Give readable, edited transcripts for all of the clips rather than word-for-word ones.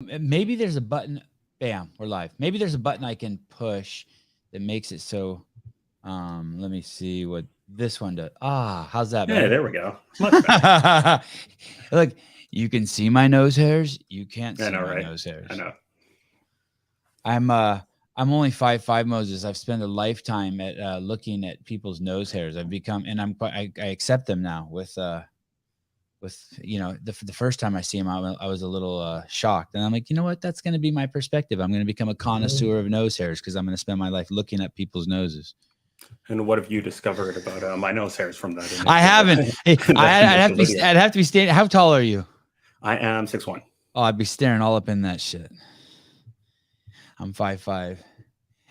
Maybe there's a button. Bam, we're live. Maybe there's a button I can push that makes it so. Let me see what this one does. How's that Yeah, better? there we go. Much better. Look, you can see my nose hairs. You can't I see know, my right? nose hairs. I know. I'm only 5'5" Moses. I've spent a lifetime at looking at people's nose hairs. I've become, and I accept them now with the first time I see him, I was a little shocked, and I'm like, you know what? That's going to be my perspective. I'm going to become a connoisseur of nose hairs because I'm going to spend my life looking at people's noses. And what have you discovered about my nose hairs from that? Initial, I haven't. Hey, I'd have to be standing. How tall are you? I am 6'1". Oh, I'd be staring all up in that shit. I'm 5'5".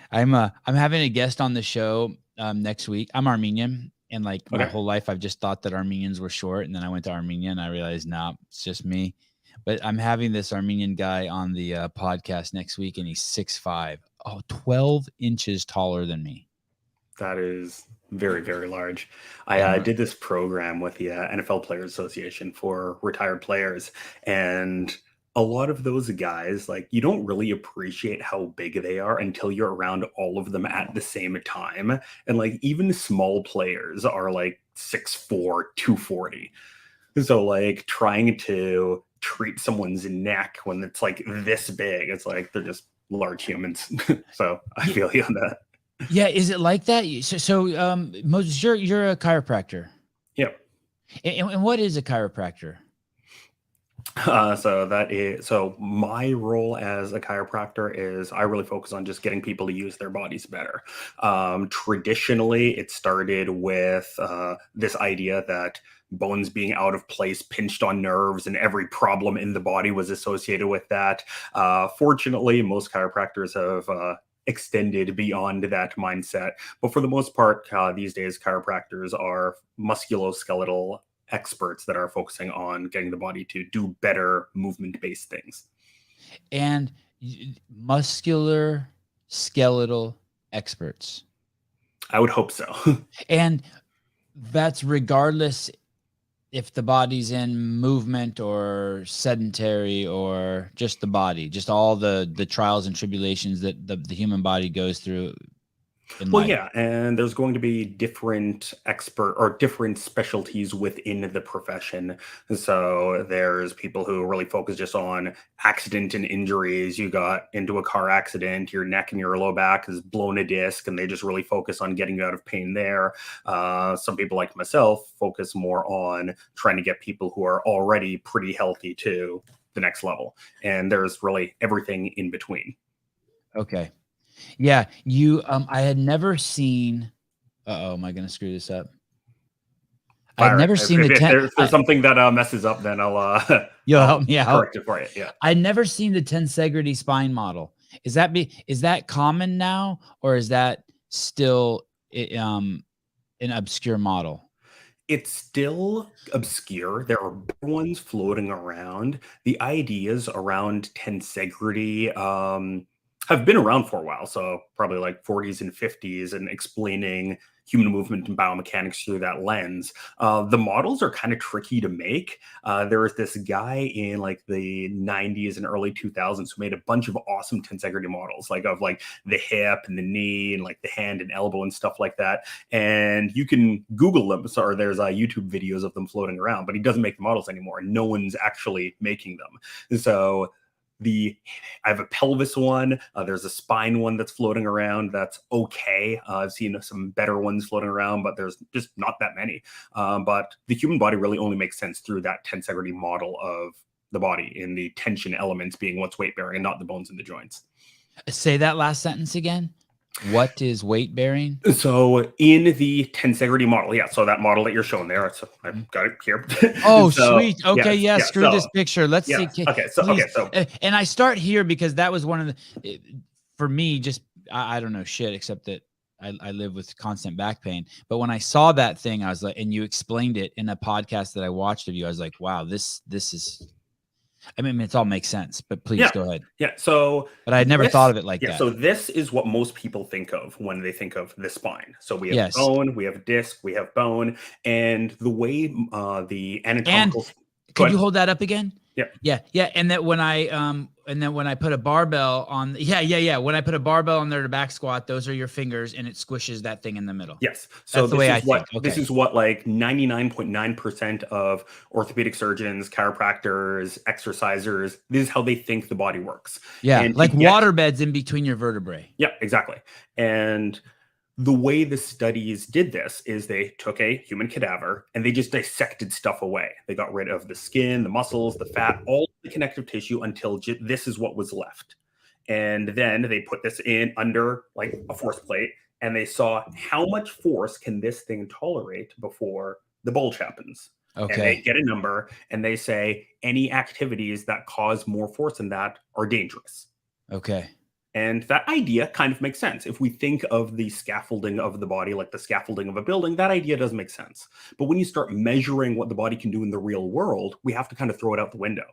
I'm having a guest on the show next week. I'm Armenian. And like my whole life, I've just thought that Armenians were short. And then I went to Armenia and I realized, nah, it's just me. But I'm having this Armenian guy on the podcast next week, and he's 6'5". 12 inches taller than me. That is very, very large. I did this program with the NFL Players Association for retired players. And a lot of those guys, like, you don't really appreciate how big they are until you're around all of them at the same time. And like, even small players are like 6'4", 240. So like, trying to treat someone's neck when it's like this big, it's like they're just large humans. So I feel you on that. Yeah, is it like that? So Moses, you're a chiropractor. Yep. And what is a chiropractor? So my role as a chiropractor is I really focus on just getting people to use their bodies better. Traditionally, it started with this idea that bones being out of place pinched on nerves, and every problem in the body was associated with that. Fortunately, most chiropractors have extended beyond that mindset. But for the most part, these days, chiropractors are musculoskeletal experts that are focusing on getting the body to do better movement-based things. And muscular skeletal experts. I would hope so. And that's regardless if the body's in movement or sedentary or just the body, just all the trials and tribulations that the human body goes through. Well, yeah, and there's going to be different different specialties within the profession. So there's people who really focus just on accident and injuries. You got into a car accident, your neck and your low back has blown a disc, and they just really focus on getting you out of pain there. Some people like myself focus more on trying to get people who are already pretty healthy to the next level. And there's really everything in between. Okay. Yeah, I had never seen. Am I going to screw this up? I'd never seen if there's something that messes up, then I'll you'll help me out. Correct it for you. Yeah, I'd never seen the tensegrity spine model. Is that common now, or is that still an obscure model? It's still obscure. There are ones floating around. The ideas around tensegrity have been around for a while, so probably like 40s and 50s, and explaining human movement and biomechanics through that lens. The models are kind of tricky to make. There was this guy in like the 90s and early 2000s who made a bunch of awesome tensegrity models, like of like the hip and the knee and like the hand and elbow and stuff like that. And you can Google them, or there's YouTube videos of them floating around, but he doesn't make the models anymore, and no one's actually making them. And so I have a pelvis one. There's a spine one that's floating around. That's okay. I've seen some better ones floating around, but there's just not that many. But the human body really only makes sense through that tensegrity model of the body, in the tension elements being what's weight bearing and not the bones in the joints. Say that last sentence again. What is weight bearing? So in the tensegrity model, yeah. So that model that you're showing there, so I've got it here. Oh, sweet. Okay, yeah. Screw this picture. Let's see. Okay, so and I start here because that was one of the, for me, just I don't know shit except that I live with constant back pain. But when I saw that thing, I was like, and you explained it in a podcast that I watched of you, I was like, wow, this is. I mean, it all makes sense, but please go ahead. Yeah. So, but I had never thought of it like that. So this is what most people think of when they think of the spine. So we have bone, we have disc, we have bone, and the way the anatomical. And could you hold that up again? Yeah. And that when I put a barbell on, when I put a barbell on there to back squat, those are your fingers, and it squishes that thing in the middle. Yes. So That's the way I think. Okay. This is what like 99.9% of orthopedic surgeons, chiropractors, exercisers, this is how they think the body works. Yeah, And like water beds in between your vertebrae. Yeah, exactly. And the way the studies did this is they took a human cadaver and they just dissected stuff away. They got rid of the skin, the muscles, the fat, all the connective tissue until this is what was left. And then they put this in under like a force plate, and they saw how much force can this thing tolerate before the bulge happens. Okay. And they get a number and they say any activities that cause more force than that are dangerous. Okay. And that idea kind of makes sense. If we think of the scaffolding of the body like the scaffolding of a building, that idea does make sense. But when you start measuring what the body can do in the real world, we have to kind of throw it out the window,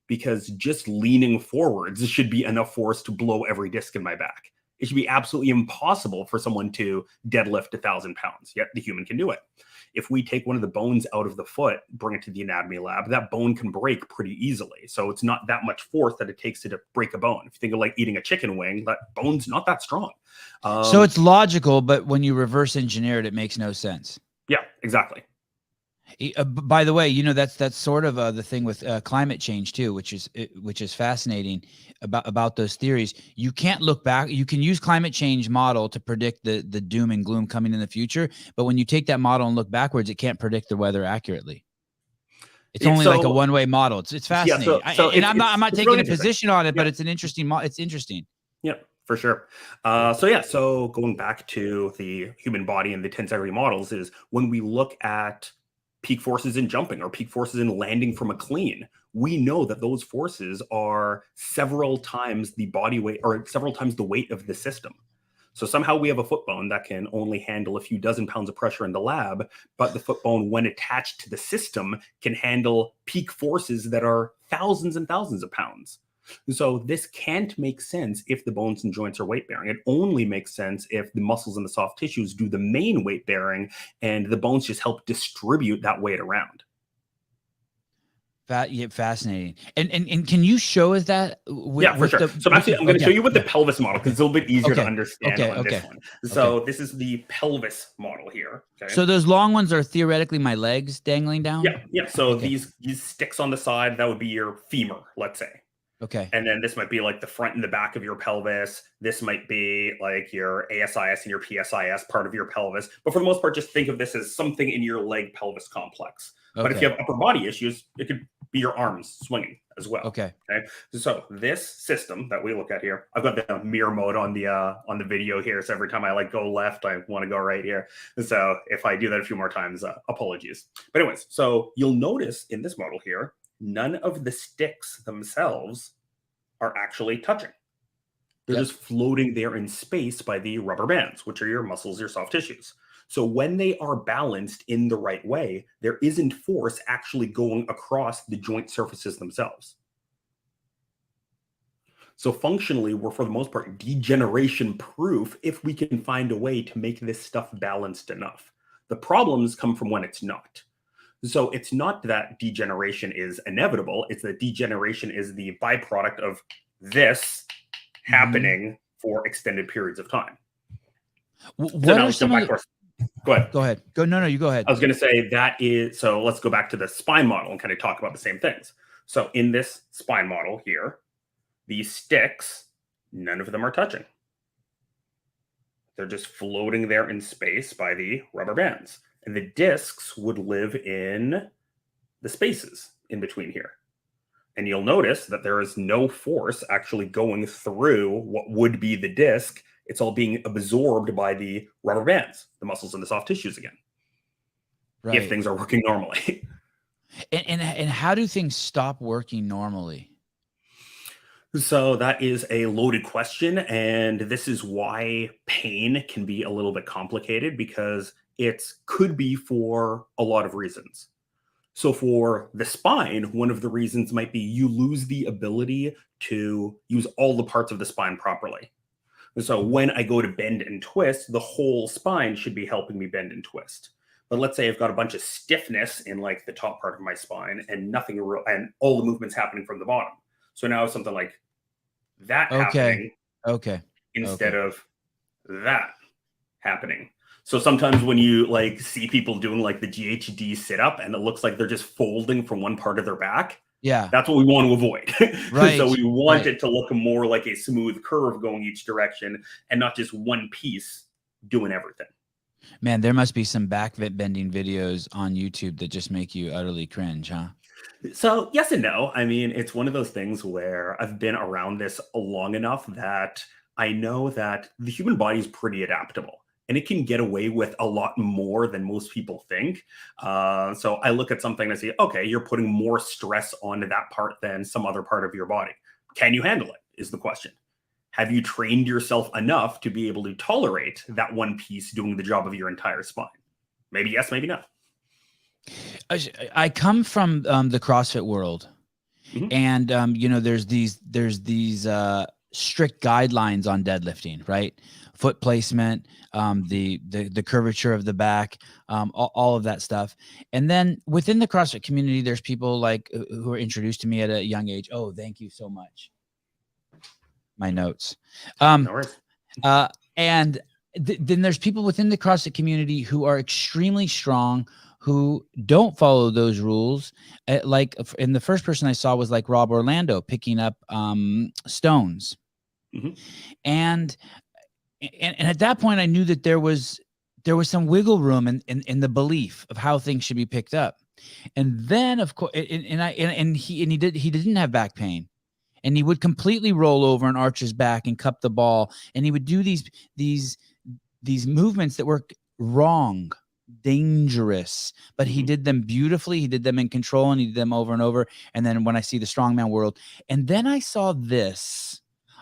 because just leaning forwards should be enough force to blow every disc in my back. It should be absolutely impossible for someone to deadlift 1,000 pounds, yet the human can do it. If we take one of the bones out of the foot, bring it to the anatomy lab, that bone can break pretty easily. So it's not that much force that it takes to break a bone. If you think of like eating a chicken wing, that bone's not that strong. So it's logical, but when you reverse engineer it, it makes no sense. Yeah, exactly. By the way, that's sort of the thing with climate change too, which is fascinating about those theories. You can't look back. You can use climate change model to predict the doom and gloom coming in the future, but when you take that model and look backwards, it can't predict the weather accurately. It's only like a one-way model. It's fascinating. I'm not taking a position on it, but it's an interesting. It's interesting. Yeah, for sure. So going back to the human body and the tensegrity models is when we look at peak forces in jumping or peak forces in landing from a clean, we know that those forces are several times the body weight or several times the weight of the system. So somehow we have a foot bone that can only handle a few dozen pounds of pressure in the lab, but the foot bone, when attached to the system, can handle peak forces that are thousands and thousands of pounds. So this can't make sense if the bones and joints are weight bearing. It only makes sense if the muscles and the soft tissues do the main weight bearing and the bones just help distribute that weight around. Fascinating. And can you show us that? For sure. So I'm going to show you with the pelvis model because it's a little bit easier to understand on this one. So this is the pelvis model here. Okay. So those long ones are theoretically my legs dangling down? Yeah. So these sticks on the side, that would be your femur, let's say. Okay. And then this might be like the front and the back of your pelvis. This might be like your ASIS and your PSIS part of your pelvis. But for the most part, just think of this as something in your leg pelvis complex. But if you have upper body issues, it could be your arms swinging as well. Okay. So this system that we look at here, I've got the mirror mode on the video here. So every time I like go left, I want to go right here. So if I do that a few more times, apologies. But anyways, so you'll notice in this model here, none of the sticks themselves are actually touching. They're just floating there in space by the rubber bands, which are your muscles, your soft tissues. So when they are balanced in the right way, there isn't force actually going across the joint surfaces themselves. So functionally, we're for the most part degeneration proof if we can find a way to make this stuff balanced enough. The problems come from when it's not. So it's not that degeneration is inevitable. It's that degeneration is the byproduct of this happening for extended periods of time. What are some of Go ahead. Go ahead. No, you go ahead. I was going to say that is, so let's go back to the spine model and kind of talk about the same things. So in this spine model here, these sticks, none of them are touching. They're just floating there in space by the rubber bands. And the discs would live in the spaces in between here. And you'll notice that there is no force actually going through what would be the disc. It's all being absorbed by the rubber bands, the muscles and the soft tissues again. Right. If things are working normally. And how do things stop working normally? So that is a loaded question. And this is why pain can be a little bit complicated, because it could be for a lot of reasons. So for the spine, one of the reasons might be you lose the ability to use all the parts of the spine properly. So when I go to bend and twist, the whole spine should be helping me bend and twist. But let's say I've got a bunch of stiffness in like the top part of my spine and nothing and all the movements happening from the bottom. So now something like that Okay. happening Okay. instead of that happening. So sometimes when you like see people doing like the GHD sit up and it looks like they're just folding from one part of their back, Yeah. that's what we want to avoid. Right. So we want it to look more like a smooth curve going each direction and not just one piece doing everything. Man, there must be some back bending videos on YouTube that just make you utterly cringe, huh? So yes and no. I mean, it's one of those things where I've been around this long enough that I know that the human body is pretty adaptable and it can get away with a lot more than most people think. So I look at something and I say, okay, you're putting more stress onto that part than some other part of your body. Can you handle it? Is the question. Have you trained yourself enough to be able to tolerate that one piece doing the job of your entire spine? Maybe yes, maybe no. I come from the CrossFit world, and there's these strict guidelines on deadlifting, right? Foot placement, the curvature of the back, all of that stuff. And then within the CrossFit community, there's people like who are introduced to me at a young age. Oh, thank you so much. My notes. No worries. And then there's people within the CrossFit community who are extremely strong, who don't follow those rules. Like, and the first person I saw was like Rob Orlando picking up stones. And at that point I knew that there was some wiggle room in the belief of how things should be picked up. And then of course, he didn't have back pain. And he would completely roll over and arch his back and cup the ball. And he would do these movements that were wrong, dangerous, but he did them beautifully. He did them in control, and he did them over and over. And then when I see the strongman world, and then I saw this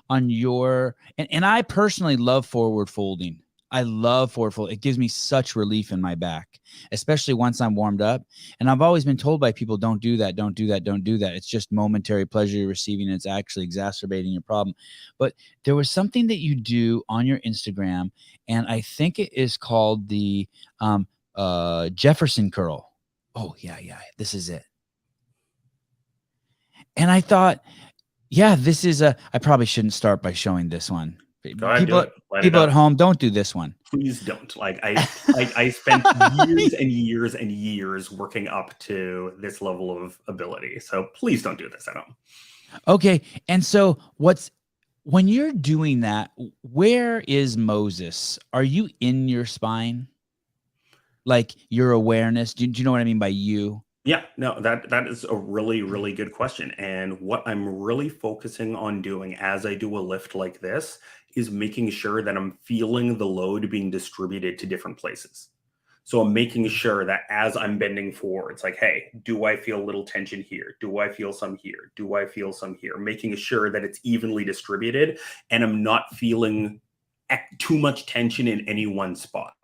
on your, and I personally love forward folding. I love forward fold. It gives me such relief in my back, especially once I'm warmed up. And I've always been told by people, don't do that, don't do that, don't do that. It's just momentary pleasure you're receiving. And it's actually exacerbating your problem. But there was something that you do on your Instagram, and I think it is called the Jefferson curl. Oh, yeah, this is it. And I thought, yeah, this is I probably shouldn't start by showing this one. People at home, don't do this one. Please don't. Like I spent years and years and years working up to this level of ability. So please don't do this at home. Okay. And so when you're doing that, where is Moses? Are you in your spine? Like your awareness? Do you know what I mean by you? Yeah, no, that is a really, really good question. And what I'm really focusing on doing as I do a lift like this is making sure that I'm feeling the load being distributed to different places. So I'm making sure that as I'm bending forward, it's like, hey, do I feel a little tension here? Do I feel some here? Do I feel some here? Making sure that it's evenly distributed and I'm not feeling too much tension in any one spot.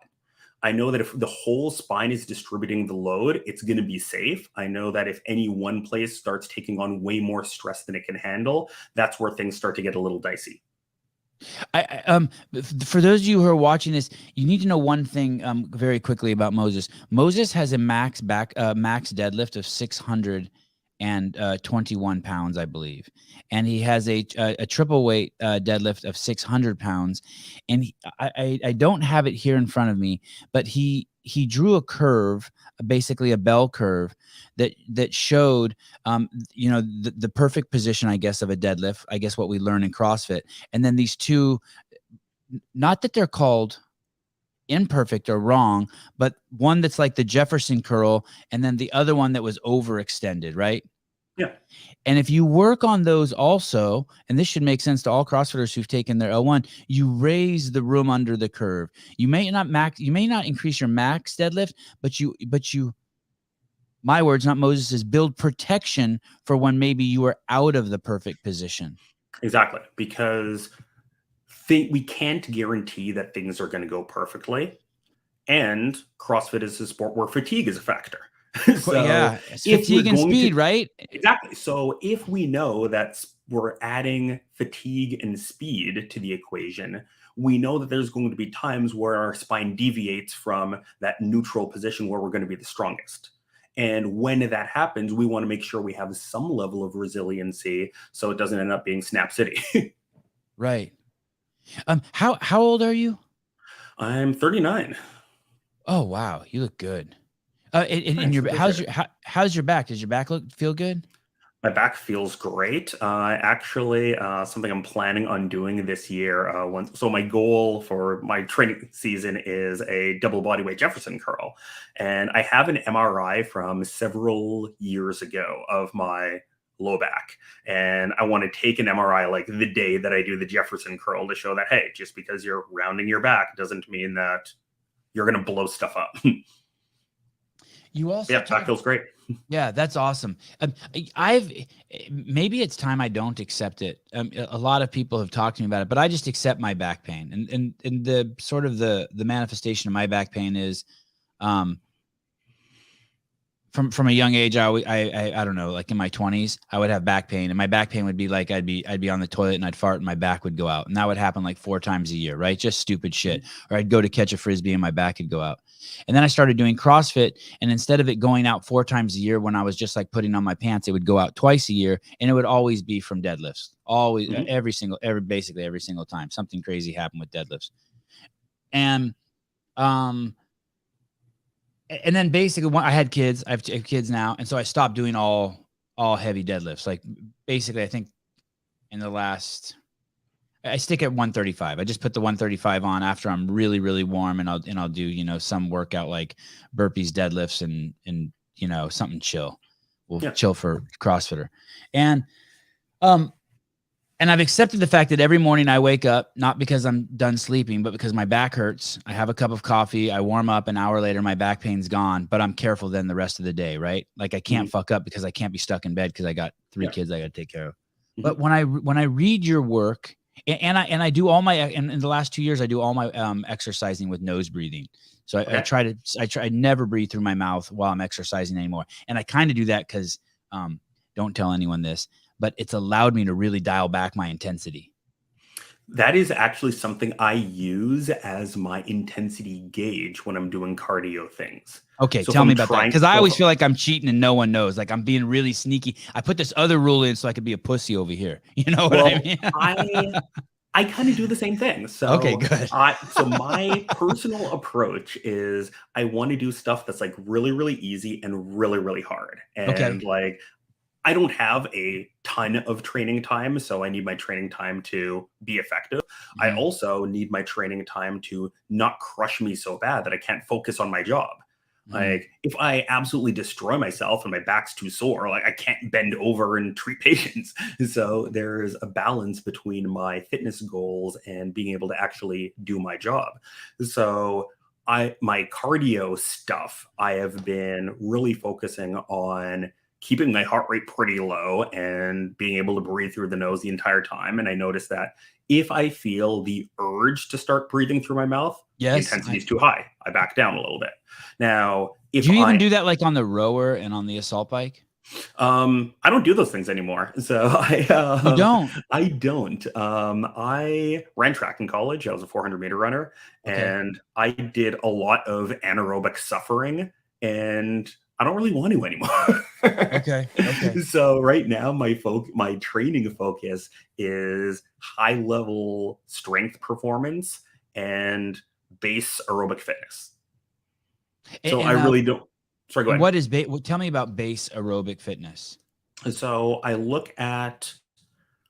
I know that if the whole spine is distributing the load, it's going to be safe. I know that if any one place starts taking on way more stress than it can handle, that's where things start to get a little dicey. For those of you who are watching this, you need to know one thing very quickly about Moses. Moses has a max deadlift of 621 pounds, I believe, and he has a triple weight deadlift of 600 pounds. And I don't have it here in front of me, but he drew a curve, basically a bell curve that showed the perfect position, I guess, of a deadlift, I guess what we learn in CrossFit. And then these two, not that they're called imperfect or wrong, but one that's like the Jefferson curl, and then the other one that was overextended, right? Yeah. And if you work on those also, and this should make sense to all CrossFitters who've taken their L1, you raise the room under the curve. You may not increase your max deadlift, but you, my words, not Moses's, build protection for when maybe you are out of the perfect position. Exactly. Because we can't guarantee that things are going to go perfectly. And CrossFit is a sport where fatigue is a factor. So yeah, it's fatigue and speed, right? Exactly. So if we know that we're adding fatigue and speed to the equation, we know that there's going to be times where our spine deviates from that neutral position where we're going to be the strongest. And when that happens, we want to make sure we have some level of resiliency so it doesn't end up being Snap City. Right. How old are you? I'm 39. Oh wow, you look good. In Thanks. your Appreciate it. how's your back? Does your back feel good? My back feels great. Actually, something I'm planning on doing this year. So my goal for my training season is a double bodyweight Jefferson curl, and I have an MRI from several years ago of my low back, and I want to take an MRI like the day that I do the Jefferson curl to show that, hey, just because you're rounding your back doesn't mean that you're going to blow stuff up. You also Yeah, back talked. feels great. Yeah, that's awesome. I've maybe it's time I don't accept it. A lot of people have talked to me about it, but I just accept my back pain, and the sort of the manifestation of my back pain is, um, from a young age. I don't know, like in my 20s, I would have back pain, and my back pain would be like I'd be on the toilet and I'd fart and my back would go out, and that would happen like 4 times a year, right? Just stupid shit. Or I'd go to catch a frisbee and my back would go out. And then I started doing CrossFit, and instead of it going out 4 times a year when I was just like putting on my pants, it would go out twice a year, and it would always be from deadlifts. Always, Mhm. basically every single time something crazy happened with deadlifts. And um and then basically when I had kids, I have kids now, and so I stopped doing all heavy deadlifts. Like basically, I think in the last, I stick at 135. I just put the 135 on after I'm really really warm, and I'll do some workout like burpees, deadlifts, and something chill. We'll Yeah. chill for CrossFitter, and um and I've accepted the fact that every morning I wake up, not because I'm done sleeping, but because my back hurts. I have a cup of coffee, I warm up, an hour later, my back pain's gone, but I'm careful then the rest of the day, right? Like I can't Mhm. fuck up because I can't be stuck in bed because I got 3 Yeah. kids I got to take care of. But Mhm. when I read your work, and I do all my, in the last 2 years, I do all my exercising with nose breathing. So Okay. I never breathe through my mouth while I'm exercising anymore. And I kind of do that because, don't tell anyone this, but it's allowed me to really dial back my intensity. That is actually something I use as my intensity gauge when I'm doing cardio things. Okay, So if tell me I'm about that, trying, because I so if, always feel like I'm cheating and no one knows. Like I'm being really sneaky. I put this other rule in so I could be a pussy over here. You know what I well, mean? I kind of do the same thing. Okay, good. So my personal approach is I want to do stuff that's like really, really easy and really, really hard. Okay. And like I don't have a ton of training time, so I need my training time to be effective. I Mhm. also need my training time to not crush me so bad that I can't focus on my job. Mhm. Like if I absolutely destroy myself and my back's too sore, like I can't bend over and treat patients. So there's a balance between my fitness goals and being able to actually do my job. So my cardio stuff, I have been really focusing on keeping my heart rate pretty low and being able to breathe through the nose the entire time. And I noticed that if I feel the urge to start breathing through my mouth, the Yes. intensity is too high. I back down a little bit. Now, if Do you even do that like on the rower and on the assault bike? I don't do those things anymore. So You don't. I don't. I ran track in college. I was a 400-meter runner, Okay. and I did a lot of anaerobic suffering, and I don't really want to anymore. Okay. Okay. So right now, my training focus is high level strength performance and base aerobic fitness. So I And really don't. Sorry, go ahead. what is tell me about base aerobic fitness. So I look at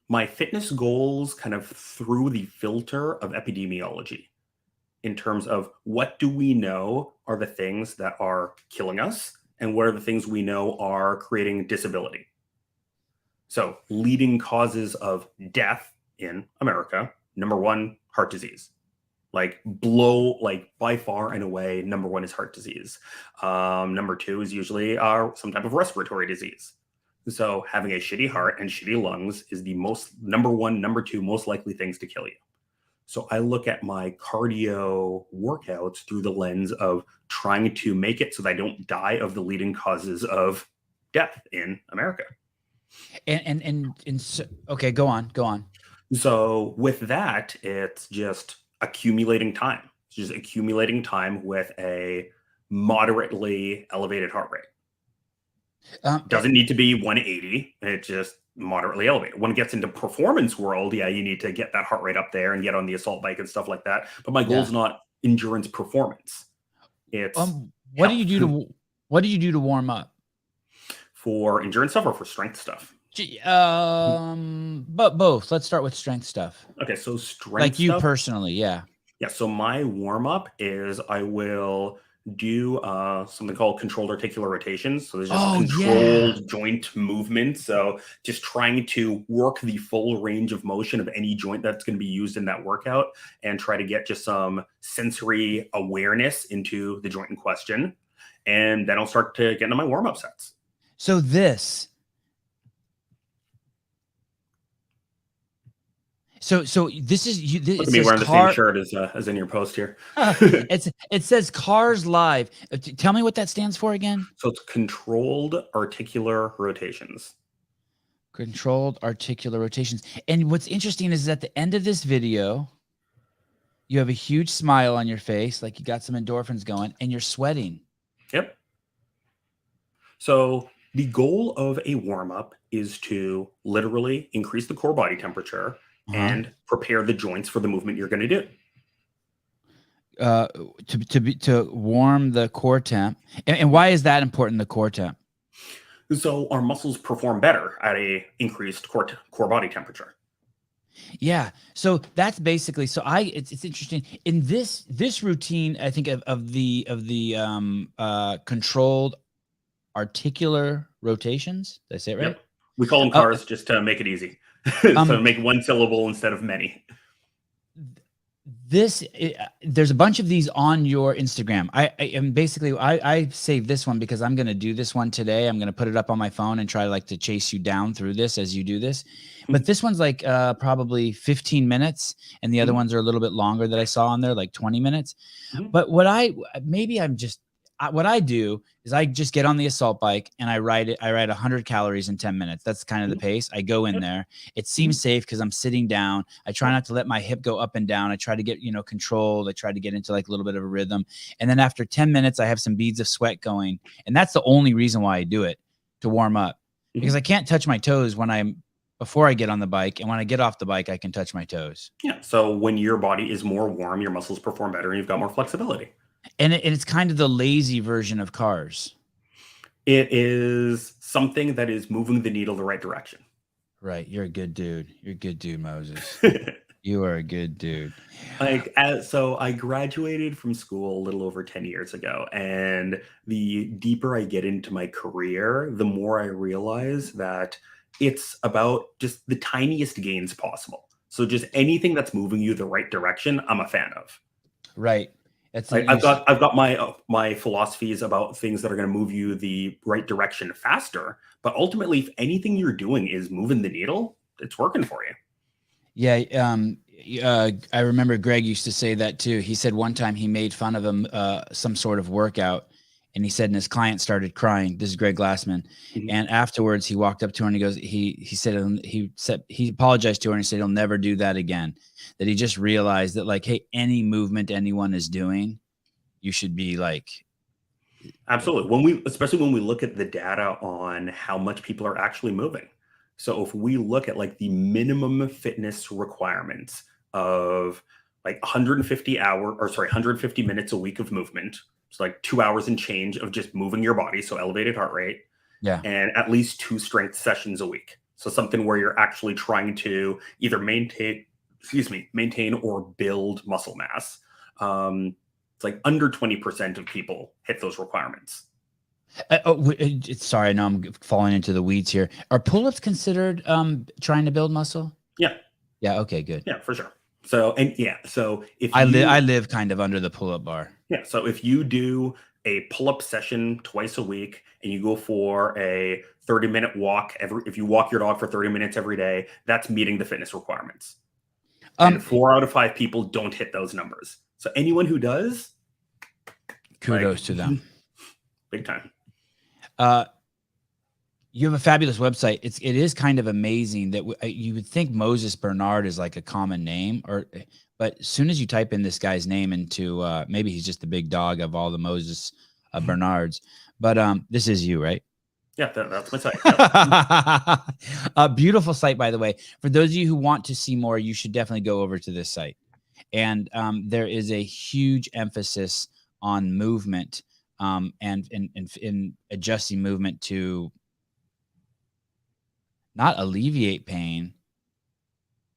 my fitness goals kind of through the filter of epidemiology in terms of what do we know are the things that are killing us and what are the things we know are creating disability. So, leading causes of death in America, number one, heart disease. Like by far and away, number one is heart disease. Number two is usually some type of respiratory disease. So having a shitty heart and shitty lungs is the most number one, number two most likely things to kill you. So I look at my cardio workouts through the lens of trying to make it so that I don't die of the leading causes of death in America. And so, okay, go on. So with that, it's just accumulating time. It's just accumulating time with a moderately elevated heart rate. Eh, Doesn't need to be 180. It's just moderately elevated. When it gets into performance world, yeah, you need to get that heart rate up there and get on the assault bike and stuff like that. But my goal yeah. is not endurance performance. It's What do you health. do to what do you do to warm up? For endurance stuff or for strength stuff? But both. Let's start with strength stuff. Okay, so strength Like you stuff. personally, yeah. Yeah, so my warm up is I will do something called controlled articular rotations. So there's just Oh yeah. controlled joint movement. So just trying to work the full range of motion of any joint that's going to be used in that workout and try to get just some sensory awareness into the joint in question. And then I'll start to get into my warm up sets. So this. So this is you. Look It at me says wearing the same car. shirt as in your post here. It says cars live. Tell me what that stands for again. So it's controlled articular rotations. Controlled articular rotations. And what's interesting is at the end of this video, you have a huge smile on your face, like you got some endorphins going, and you're sweating. Yep. So the goal of a warm up is to literally increase the core body temperature Uh-huh. and prepare the joints for the movement you're going to do. To warm the core temp. And why is that important? The core temp. So our muscles perform better at a increased core body temperature. Yeah. So that's basically it's interesting in this routine. I think of the controlled articular rotations. Did I say it right? Yep. We call them Uh, cars just to make it easy. So make one syllable instead of many. There's a bunch of these on your Instagram. I am basically I saved this one because I'm going to do this one today. I'm going to put it up on my phone and try like to chase you down through this as you do this. But this one's like probably 15 minutes, and the other ones are a little bit longer that I saw on there, like 20 minutes. But what I do is I just get on the assault bike and I ride 100 calories in 10 minutes. That's kind of the pace. I go in there. It seems safe because I'm sitting down. I try not to let my hip go up and down. I try to get, controlled. I try to get into like a little bit of a rhythm. And then after 10 minutes, I have some beads of sweat going. And that's the only reason why I do it, to warm up, because I can't touch my toes before I get on the bike. And when I get off the bike, I can touch my toes. Yeah. So when your body is more warm, your muscles perform better and you've got more flexibility. And it's kind of the lazy version of cars. It is something that is moving the needle the right direction. Right. You're a good dude. You're a good dude, Moses. You are a good dude. So I graduated from school a little over 10 years ago. And the deeper I get into my career, the more I realize that it's about just the tiniest gains possible. So just anything that's moving you the right direction, I'm a fan of. Right. I've got my philosophies about things that are going to move you the right direction faster. But ultimately, if anything you're doing is moving the needle, it's working for you. Yeah. I remember Greg used to say that too. He said one time he made fun of him, some sort of workout, and he said, and his client started crying. This is Greg Glassman. And afterwards he walked up to her and he goes, he said he apologized to her and he said he'll never do that again. That he just realized that, like, hey, any movement anyone is doing, you should be like. Absolutely. Especially when we look at the data on how much people are actually moving. So if we look at like the minimum fitness requirements of like 150 minutes a week of movement, it's like 2 hours and change of just moving your body, so elevated heart rate, Yeah. and at least 2 strength sessions a week. So something where you're actually trying to either maintain or build muscle mass. It's like under 20% of people hit those requirements. Sorry, I know I'm falling into the weeds here. Are pull-ups considered trying to build muscle? Yeah. Yeah. Okay, good. Yeah, for sure. So if I live kind of under the pull-up bar. Yeah. So if you do a pull-up session twice a week and you go for a 30-minute walk if you walk your dog for 30 minutes every day, that's meeting the fitness requirements. And 4 out of 5 people don't hit those numbers. So anyone who does, kudos to them. Big time. You have a fabulous website. It is kind of amazing that you would think Moses Bernard is like a common name, but as soon as you type in this guy's name into maybe he's just the big dog of all the Moses Bernards. But this is you, right? Yeah, that's my site. Yep. A beautiful site, by the way. For those of you who want to see more, you should definitely go over to this site. And there is a huge emphasis on movement and in adjusting movement to not alleviate pain,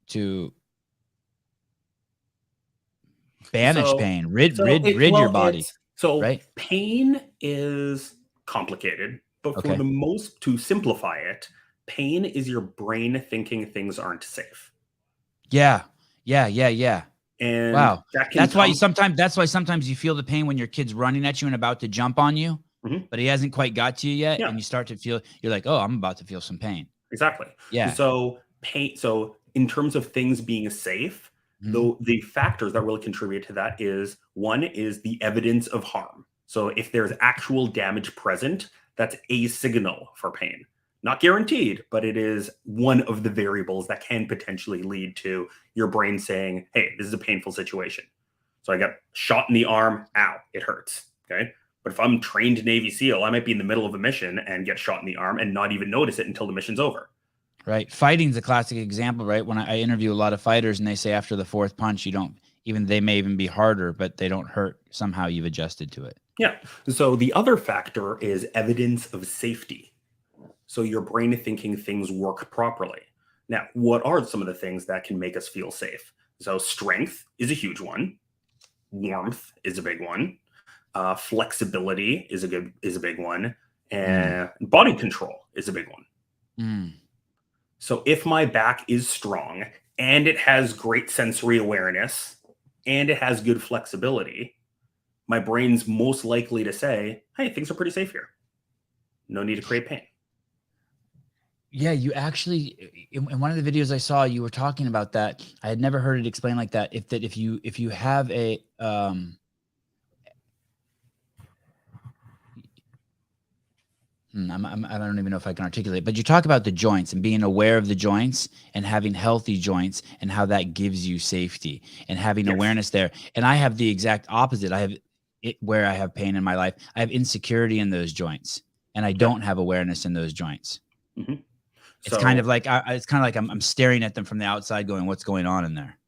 to banish pain, rid your body, right? Pain is complicated, but for Okay. the most, to simplify it, pain is your brain thinking things aren't safe. Yeah. Yeah. Yeah. Yeah. And Wow. that can That's why come. sometimes you feel the pain when your kid's running at you and about to jump on you, Mhm. but he hasn't quite got to you yet. Yeah, And you start to feel, you're like, oh, I'm about to feel some pain. exactly. Yeah. So pain. So in terms of things being safe, Mhm. though the factors that really contribute to that is one is the evidence of harm. So if there's actual damage present, that's a signal for pain. Not guaranteed, but it is one of the variables that can potentially lead to your brain saying, hey, this is a painful situation. So I got shot in the arm, ow, it hurts. Okay. But if I'm trained Navy SEAL, I might be in the middle of a mission and get shot in the arm and not even notice it until the mission's over. Right. Fighting's a classic example, right? When I interview a lot of fighters and they say after the fourth punch, you don't even, they may even be harder, but they don't hurt. Somehow you've adjusted to it. Yeah. So the other factor is evidence of safety. So your brain thinking things work properly. Now, what are some of the things that can make us feel safe? So strength is a huge one. Warmth is a big one. Flexibility is a big one, and body control is a big one. Mm. So if my back is strong and it has great sensory awareness and it has good flexibility, my brain's most likely to say, hey, things are pretty safe here. No need to create pain. Yeah, you actually in one of the videos I saw, you were talking about that. I had never heard it explained like that. If you have a I don't even know if I can articulate, but you talk about the joints and being aware of the joints and having healthy joints and how that gives you safety and having Yes. awareness there. And I have the exact opposite. I have it where I have pain in my life. I have insecurity in those joints, and I Yeah. don't have awareness in those joints. hmm It's kind of So, like I'm staring at them from the outside, going, "What's going on in there?"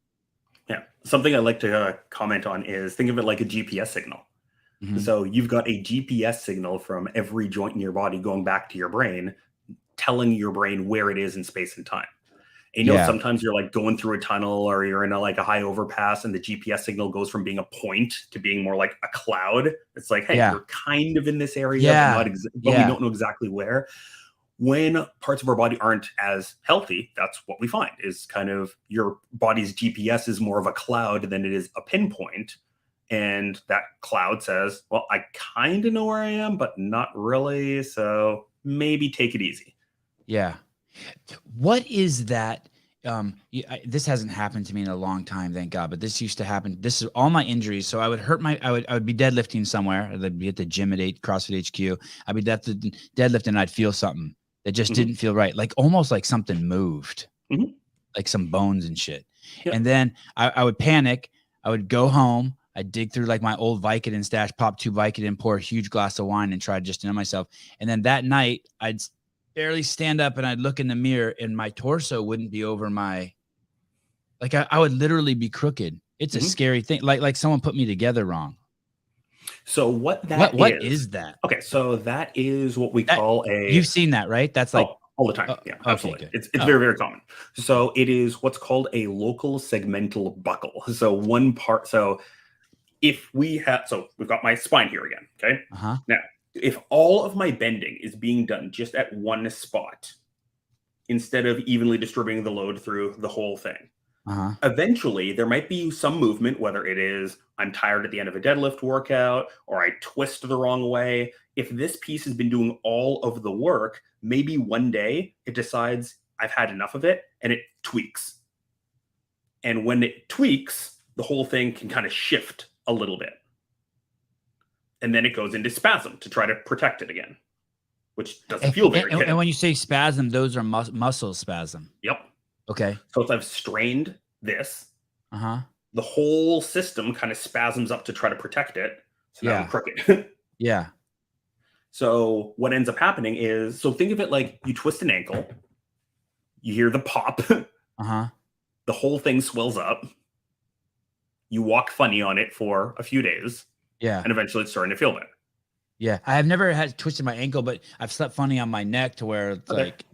yeah, something I like to comment on is think of it like a GPS signal. Mhm. So you've got a GPS signal from every joint in your body going back to your brain, telling your brain where it is in space and time. And Yeah, sometimes you're like going through a tunnel or you're in like a high overpass and the GPS signal goes from being a point to being more like a cloud. It's like, hey, yeah, you're kind of in this area, but yeah, not but we yeah, don't know exactly where. When parts of our body aren't as healthy, that's what we find is kind of your body's GPS is more of a cloud than it is a pinpoint. And that cloud says, well, I kind of know where I am, but not really. So maybe take it easy. yeah. What is that? This hasn't happened to me in a long time, thank God. But this used to happen. This is all my injuries. So I would be deadlifting somewhere. I'd be at the gym at CrossFit HQ. I'd be deadlifting. And I'd feel something that just hmm didn't feel right, like almost like something moved, hmm like some bones and shit. Yeah. And then I would panic. I would go home. I'd dig through like my old Vicodin stash, pop two Vicodin, pour a huge glass of wine, and try just to know myself. And then that night, I'd barely stand up and I'd look in the mirror, and my torso wouldn't be over my, like I would literally be crooked. It's a hmm scary thing. Like someone put me together wrong. So what that What is, is that? okay, so that is what we That call a, you've seen that, right? That's like, oh, all the time. Yeah, okay, absolutely. good. It's Oh, very, very common. So it is what's called a local segmental buckle. So one part, so if we have, so we've got my spine here again. Okay. uh-huh. Now, if all of my bending is being done just at one spot instead of evenly distributing the load through the whole thing, Uh-huh. eventually there might be some movement, whether it is I'm tired at the end of a deadlift workout or I twist the wrong way. If this piece has been doing all of the work, maybe one day it decides I've had enough of it and it tweaks. And when it tweaks, the whole thing can kind of shift a little bit. And then it goes into spasm to try to protect it again. which doesn't feel very And good. when you say spasm, those are muscle spasm. Yep. Okay. So if I've strained this, Uh-huh. the whole system kind of spasms up to try to protect it. So now I'm Yeah. crooked. Yeah. So what ends up happening is, so think of it like you twist an ankle, you hear the pop, Uh-huh. the whole thing swells up, you walk funny on it for a few days, Yeah. and eventually it's starting to feel better. Yeah. I have never had twisted my ankle, but I've slept funny on my neck to where it's Okay. like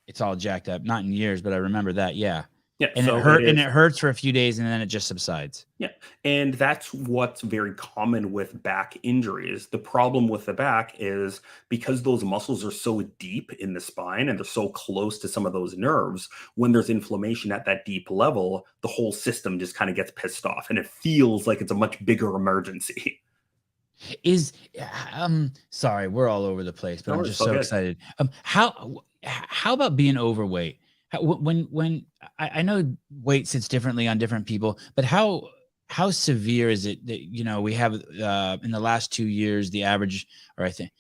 it's all jacked up. Not in years, but I remember that. Yeah. Yeah. And So it it is. hurts for a few days and then it just subsides. Yeah. And that's what's very common with back injuries. The problem with the back is because those muscles are so deep in the spine and they're so close to some of those nerves, when there's inflammation at that deep level, the whole system just kind of gets pissed off and it feels like it's a much bigger emergency. Is sorry, we're all over the place, but No, I'm it's just all so good. excited. How about being overweight? When I know weight sits differently on different people, but how severe is it that we have in the last 2 years the average, or I think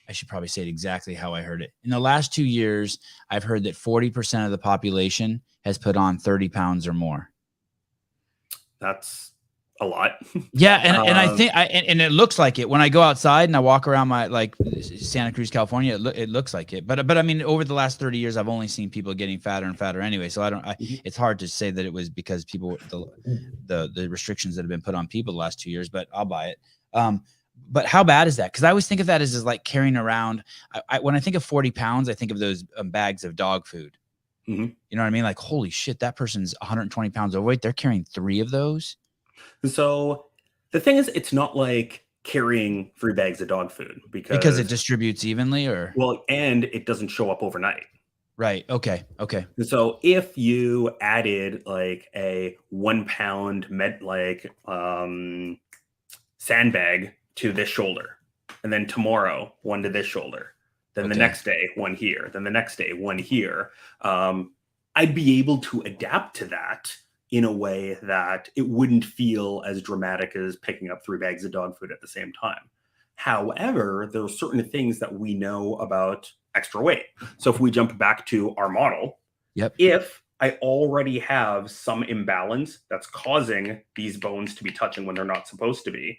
I should probably say it exactly how I heard it. In the last 2 years, I've heard that 40% of the population has put on 30 pounds or more. That's a lot. Yeah, and I think and it looks like it when I go outside and I walk around my like Santa Cruz, California. It looks like it, but I mean, over the last 30 years, I've only seen people getting fatter and fatter anyway. So I don't. It's hard to say that it was because people the restrictions that have been put on people the last 2 years, but I'll buy it. But how bad is that? Because I always think of that as like carrying around. When I think of 40 pounds, I think of those bags of dog food. Mm-hmm. You know what I mean? Like, holy shit, that person's 120 pounds overweight. They're carrying 3 of those. So the thing is, it's not like carrying 3 bags of dog food Because it because, distributes evenly, or well, and it doesn't show up overnight. right? Okay. And so if you added like a 1 pound sandbag to this shoulder, and then tomorrow one to this shoulder, then the next day one here, then the next day one here, I'd be able to adapt to that in a way that it wouldn't feel as dramatic as picking up 3 bags of dog food at the same time. However, there are certain things that we know about extra weight. So if we jump back to our model, Yep. if I already have some imbalance that's causing these bones to be touching when they're not supposed to be,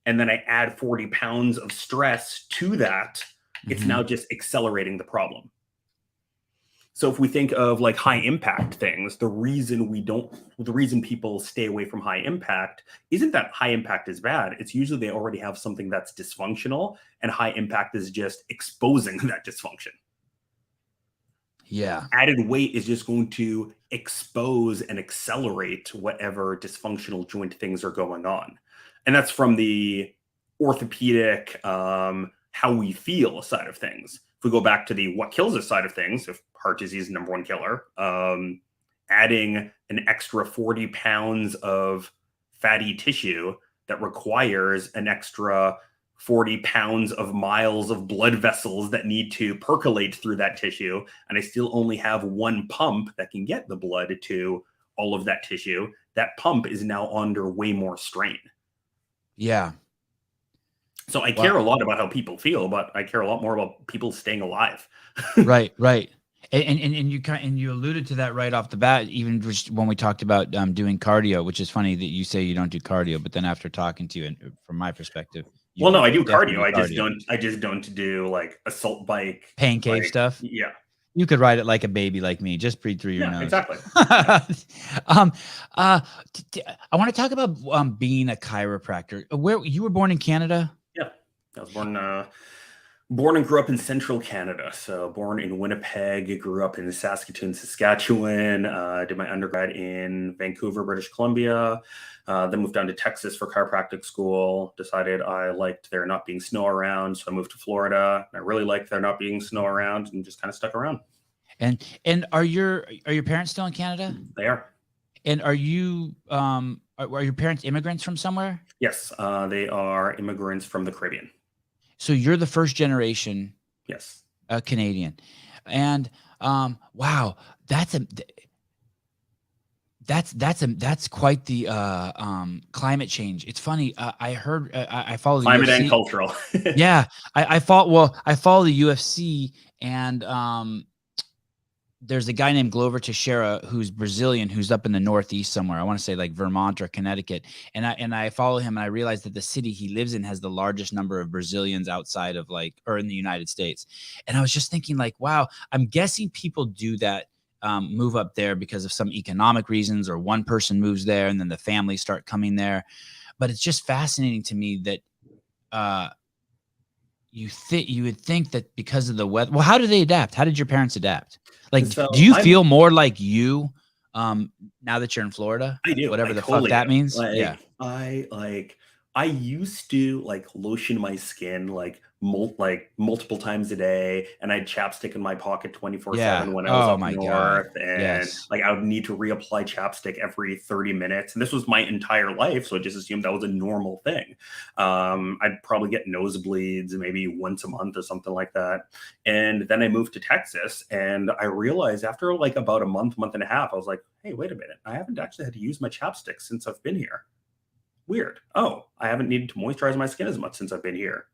and then I add 40 pounds of stress to that, it's now just accelerating the problem. So if we think of like high impact things, the reason people stay away from high impact isn't that high impact is bad. It's usually they already have something that's dysfunctional, and high impact is just exposing that dysfunction. Yeah. Added weight is just going to expose and accelerate whatever dysfunctional joint things are going on. And that's from the orthopedic, how we feel side of things. If we go back to the what kills us side of things, if heart disease is number one killer, adding an extra 40 pounds of fatty tissue that requires an extra 40 pounds of miles of blood vessels that need to percolate through that tissue, and I still only have one pump that can get the blood to all of that tissue, that pump is now under way more strain. Yeah. So I care a lot about how people feel, but I care a lot more about people staying alive. Right. And you alluded to that right off the bat, even just when we talked about doing cardio, which is funny that you say you don't do cardio, but then after talking to you, and from my perspective, well, no, I do definitely cardio. I just don't do like assault bike, pain cave stuff. Yeah. You could ride it like a baby like me. Just breathe through your nose. Exactly. I want to talk about being a chiropractor. Where you were born in Canada? Yeah, I was born and grew up in central Canada. So born in Winnipeg, grew up in Saskatoon, Saskatchewan, did my undergrad in Vancouver, British Columbia, then moved down to Texas for chiropractic school, decided I liked there not being snow around. So I moved to Florida. I really liked there not being snow around and just kind of stuck around. And are your parents still in Canada? They are. And are you are your parents immigrants from somewhere? Yes, they are immigrants from the Caribbean. So you're the first generation, yes, Canadian, and wow, That's quite the climate change. It's funny. I heard I follow the Climate and UFC. cultural. Yeah, I follow the UFC, and there's a guy named Glover Teixeira who's Brazilian, who's up in the Northeast somewhere. I want to say like Vermont or Connecticut. And I follow him, and I realized that the city he lives in has the largest number of Brazilians outside of like, or in the United States. And I was just thinking like, wow, I'm guessing people do that, move up there because of some economic reasons, or one person moves there and then the families start coming there. But it's just fascinating to me that, uh, you would think that because of the weather. Well, how do they adapt? How did your parents adapt? Like, do So you feel more like you, now that you're in Florida? I do. I Whatever the fuck totally that do. means. Yeah. I used to like lotion my skin like multiple times a day, and I had chapstick in my pocket Yeah. 24/7 when I was Oh up my God. north, and Yes. like I would need to reapply chapstick every 30 minutes. And this was my entire life, so I just assumed that was a normal thing. I'd probably get nosebleeds maybe once a month or something like that. And then I moved to Texas, and I realized after like about a month and a half, I was like, hey, wait a minute, I haven't actually had to use my chapstick since I've been here. Weird. Oh, I haven't needed to moisturize my skin as much since I've been here.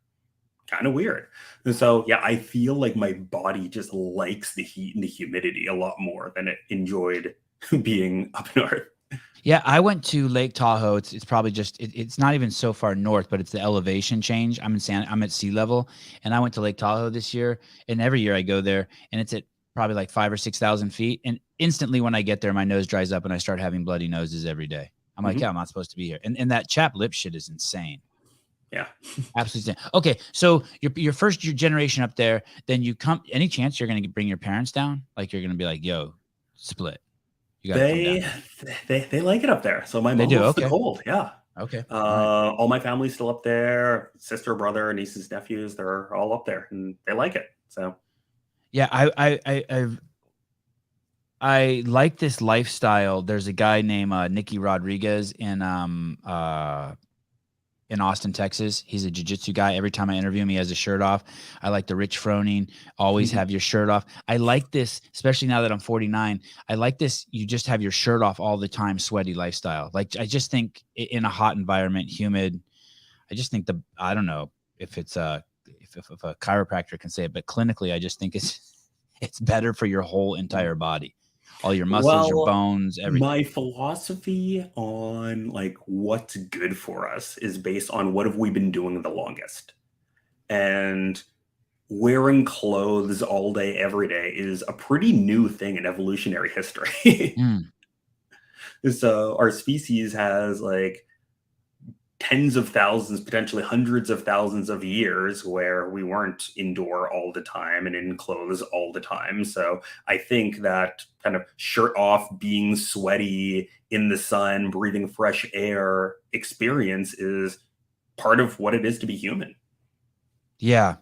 Kind of weird. And so, yeah, I feel like my body just likes the heat and the humidity a lot more than it enjoyed being up north. Yeah, I went to Lake Tahoe. It's probably just it's not even so far north, but it's the elevation change. I'm at sea level, and I went to Lake Tahoe this year, and every year I go there, and it's at probably like 5 or 6 thousand feet, and instantly when I get there, my nose dries up and I start having bloody noses every day. I'm like, yeah, Mhm. I'm not supposed to be here, and that chap lip shit is insane. Yeah. Absolutely insane. Okay, so your first your generation up there, then you come. Any chance you're gonna bring your parents down? Like you're gonna be like, yo, split. You got to come down They here. they like it up there. So my They mom do. loves the Okay. cold. Yeah. Okay. All right. All my family's still up there. Sister, brother, nieces, nephews, they're all up there and they like it. So Yeah, I like this lifestyle. There's a guy named Nicky Rodriguez in Austin, Texas. He's a jiu-jitsu guy. Every time I interview him, he has his shirt off. I like the Rich Froning, always have your shirt off. I like this, especially now that I'm 49. I like this, you just have your shirt off all the time, sweaty lifestyle. Like I just think in a hot environment, humid, I just think I don't know if it's if a chiropractor can say it, but clinically, I just think it's better for your whole entire body, all your muscles, your well, bones, everything. my philosophy on like what's good for us is based on what have we been doing the longest. And wearing clothes all day, every day is a pretty new thing in evolutionary history. Mm, So our species has like tens of thousands, potentially hundreds of thousands of years where we weren't indoor all the time and in clothes all the time. So I think that kind of shirt off, being sweaty in the sun, breathing fresh air experience is part of what it is to be human. yeah.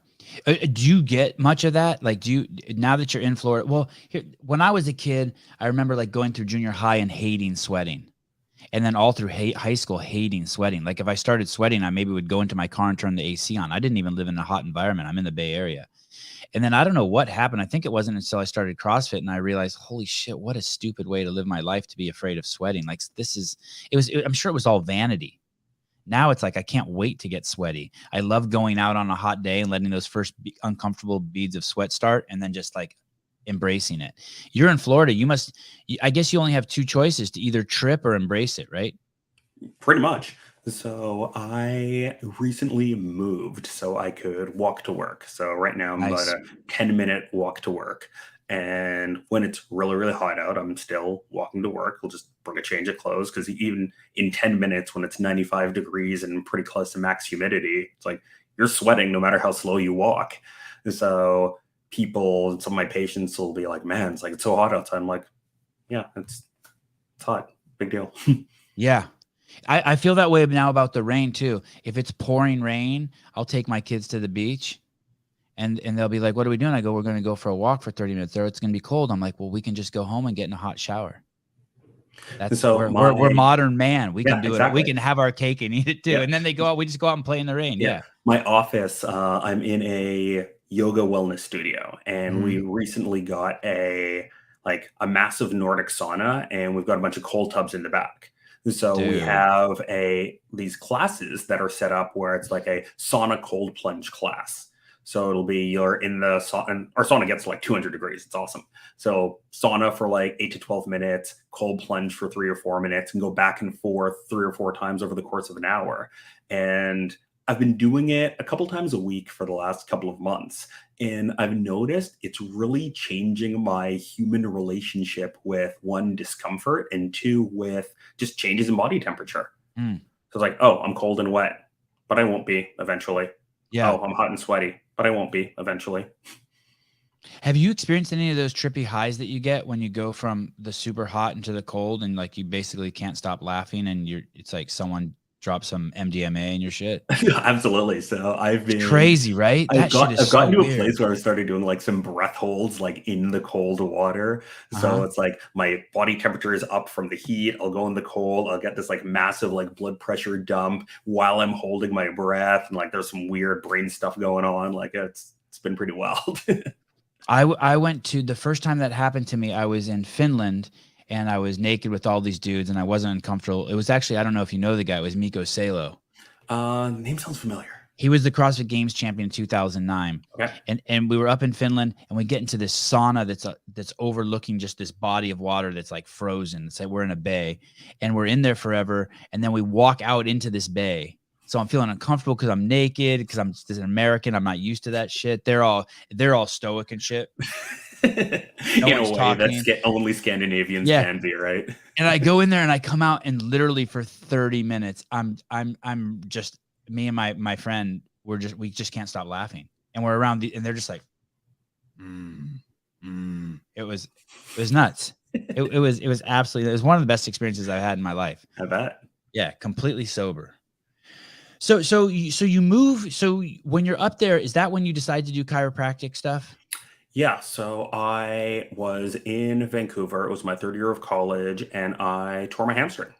Do you get much of that? Like, do you now that you're in Florida? Well, when I was a kid, I remember like going through junior high and hating sweating, and then all through high school hating sweating. Like if I started sweating, I maybe would go into my car and turn the AC on. I didn't even live in a hot environment. I'm in the Bay Area. And then I don't know what happened. I think it wasn't until I started CrossFit and I realized, holy shit, what a stupid way to live my life to be afraid of sweating. Like I'm sure it was all vanity. Now it's like, I can't wait to get sweaty. I love going out on a hot day and letting those first uncomfortable beads of sweat start and then just like embracing it. You're in Florida. I guess you only have two choices, to either trip or embrace it, right? Pretty much. So I recently moved so I could walk to work. So right now I'm about Nice. a 10-minute walk to work. And when it's really, really hot out, I'm still walking to work. We'll just bring a change of clothes because even in 10 minutes, when it's 95 degrees and pretty close to max humidity, it's like you're sweating no matter how slow you walk. And so some of my patients will be like, man, it's like it's so hot outside. I'm like, yeah, it's hot. Big deal. Yeah. I feel that way now about the rain too. If it's pouring rain, I'll take my kids to the beach and they'll be like, what are we doing? I go, we're going to go for a walk for 30 minutes there. It's going to be cold. I'm like, well, we can just go home and get in a hot shower. And That's so we're modern man. We can yeah, do it. We exactly. can have our cake and eat it too. Yeah. And then they go out. We just go out and play in the rain. Yeah. Yeah. My office, I'm in a yoga wellness studio, and we Mm. recently got a like a massive Nordic sauna, and we've got a bunch of cold tubs in the back. So we Dude. have these classes that are set up where it's like a sauna cold plunge class. So it'll be you're in the sauna, and our sauna gets like 200 degrees. It's awesome. So sauna for like 8 to 12 minutes, cold plunge for 3 or 4 minutes, and go back and forth 3 or 4 times over the course of an hour. And I've been doing it a couple times a week for the last couple of months. And I've noticed it's really changing my human relationship with, one, discomfort, and two, with just changes in body temperature. Mm. So it's like, oh, I'm cold and wet, but I won't be eventually. Yeah. Oh, I'm hot and sweaty, but I won't be eventually. Have you experienced any of those trippy highs that you get when you go from the super hot into the cold and like you basically can't stop laughing and it's like someone dropped some MDMA in your shit? Absolutely. So It's crazy, right? That shit is I've so gotten to a weird. place where I started doing like some breath holds, like in the cold water. So Uh-huh. it's like my body temperature is up from the heat. I'll go in the cold. I'll get this like massive like blood pressure dump while I'm holding my breath. And like there's some weird brain stuff going on. Like it's been pretty wild. I went to the first time that happened to me, I was in Finland and I was naked with all these dudes and I wasn't uncomfortable. It was actually, I don't know if you know the guy, it was Mikko Salo. Name sounds familiar. He was the CrossFit Games champion in 2009. Okay. And we were up in Finland and we get into this sauna that's overlooking just this body of water that's like frozen. It's like we're in a bay and we're in there forever. And then we walk out into this bay. So I'm feeling uncomfortable because I'm naked, because I'm just an American. I'm not used to that shit. They're all stoic and shit. In a way, talking. that's only Scandinavians can be, right? And I go in there and I come out and literally for 30 minutes, I'm just, me and my friend, we just can't stop laughing. And we're around and they're just like, It was nuts. It was absolutely, it was one of the best experiences I've had in my life. I bet. Yeah. Completely sober. So you move. So when you're up there, is that when you decide to do chiropractic stuff? Yeah, so I was in Vancouver. It was my third year of college, and I tore my hamstring.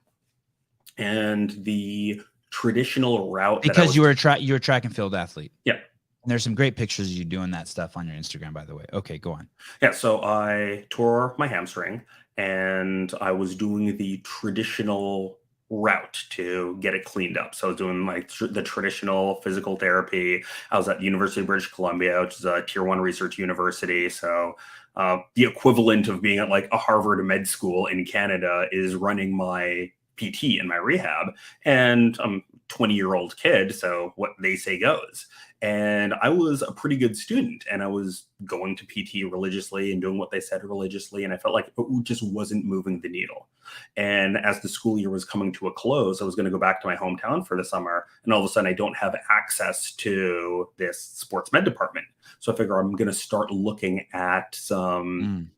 And the traditional route because you were a track and field athlete. Yeah. And there's some great pictures of you doing that stuff on your Instagram, by the way. Okay, go on. Yeah, so I tore my hamstring, and I was doing the traditional route to get it cleaned up. So I was doing like the traditional physical therapy. I was at the University of British Columbia, which is a tier 1 research university. So the equivalent of being at like a Harvard med school in Canada is running my PT and my rehab. And I'm a 20-year-old kid, so what they say goes. And I was a pretty good student, and I was going to PT religiously and doing what they said religiously. And I felt like it just wasn't moving the needle. And as the school year was coming to a close, I was going to go back to my hometown for the summer. And all of a sudden, I don't have access to this sports med department. So I figure I'm going to start looking at some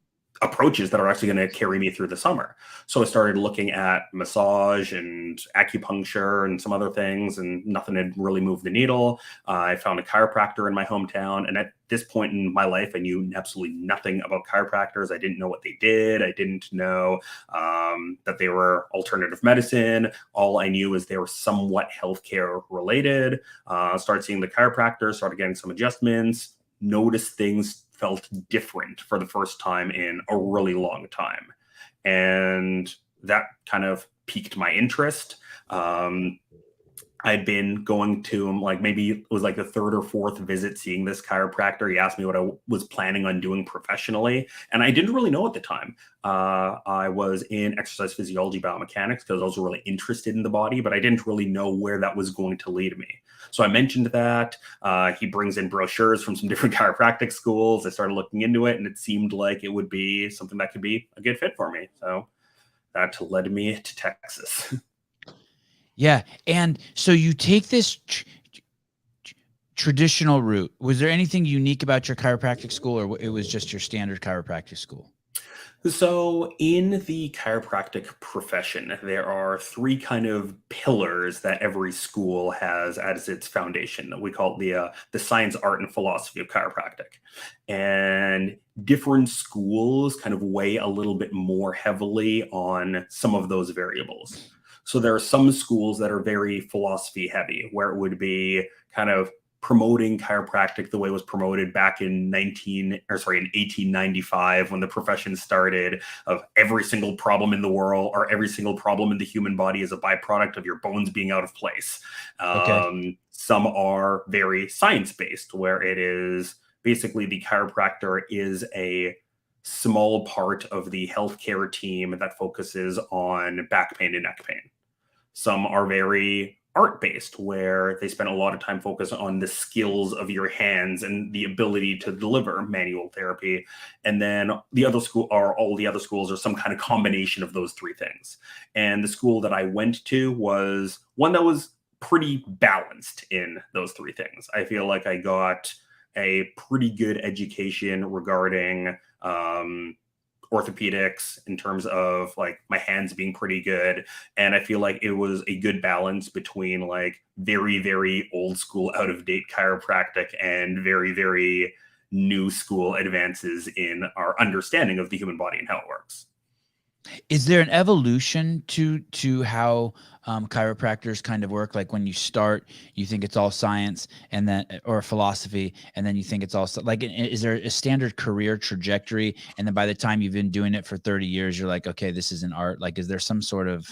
approaches that are actually going to carry me through the summer. So I started looking at massage and acupuncture and some other things, and nothing had really moved the needle. I found a chiropractor in my hometown. And at this point in my life, I knew absolutely nothing about chiropractors. I didn't know what they did. I didn't know that they were alternative medicine. All I knew is they were somewhat healthcare related. Started seeing the chiropractor, started getting some adjustments, noticed things felt different for the first time in a really long time. And that kind of piqued my interest. I'd been going to him, like maybe it was like the third or fourth visit seeing this chiropractor. He asked me what I was planning on doing professionally. And I didn't really know at the time. I was in exercise physiology biomechanics because I was really interested in the body, but I didn't really know where that was going to lead me. So I mentioned that. He brings in brochures from some different chiropractic schools. I started looking into it, and it seemed like it would be something that could be a good fit for me. So that led me to Texas. Yeah. And so you take this traditional route. Was there anything unique about your chiropractic school, or it was just your standard chiropractic school? So in the chiropractic profession, there are 3 kind of pillars that every school has as its foundation. We call it the science, art, and philosophy of chiropractic. And different schools kind of weigh a little bit more heavily on some of those variables. So there are some schools that are very philosophy heavy, where it would be kind of promoting chiropractic the way it was promoted back in 1895 when the profession started, of every single problem in the world or every single problem in the human body is a byproduct of your bones being out of place. Some are very science-based, where it is basically the chiropractor is a small part of the healthcare team that focuses on back pain and neck pain. Some are very art-based, where they spend a lot of time focused on the skills of your hands and the ability to deliver manual therapy. And then all the other schools are some kind of combination of those three things. And the school that I went to was one that was pretty balanced in those three things. I feel like I got a pretty good education regarding orthopedics, in terms of like my hands being pretty good. And I feel like it was a good balance between like very, very old school, out of date chiropractic and very, very new school advances in our understanding of the human body and how it works. Is there an evolution to how chiropractors kind of work? Like when you start, you think it's all science, and then, or philosophy, and then you think it's all like, is there a standard career trajectory? And then by the time you've been doing it for 30 years, you're like, okay, this is an art. Like, is there some sort of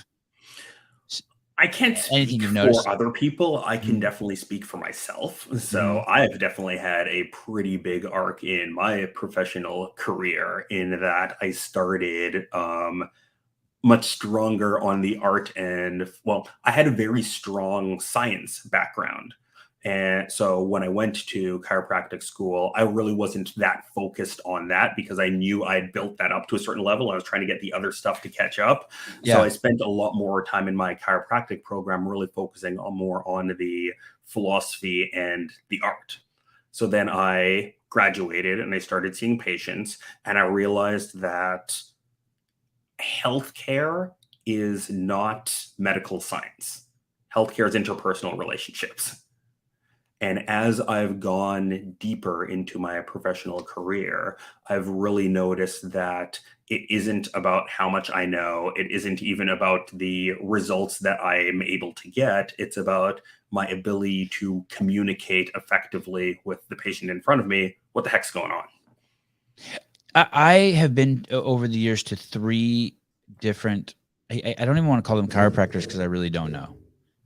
I can't anything speak you've for noticed? other people. I can definitely speak for myself. So I have definitely had a pretty big arc in my professional career, in that I started much stronger on the art end. Well, I had a very strong science background. And so when I went to chiropractic school, I really wasn't that focused on that, because I knew I had built that up to a certain level. I was trying to get the other stuff to catch up. So I spent a lot more time in my chiropractic program really focusing on more on the philosophy and the art. So then I graduated and I started seeing patients, and I realized that healthcare is not medical science. Healthcare is interpersonal relationships. And as I've gone deeper into my professional career, I've really noticed that it isn't about how much I know. It isn't even about the results that I am able to get. It's about my ability to communicate effectively with the patient in front of me. What the heck's going on? I have been over the years to 3 different, I don't even want to call them chiropractors, because I really don't know.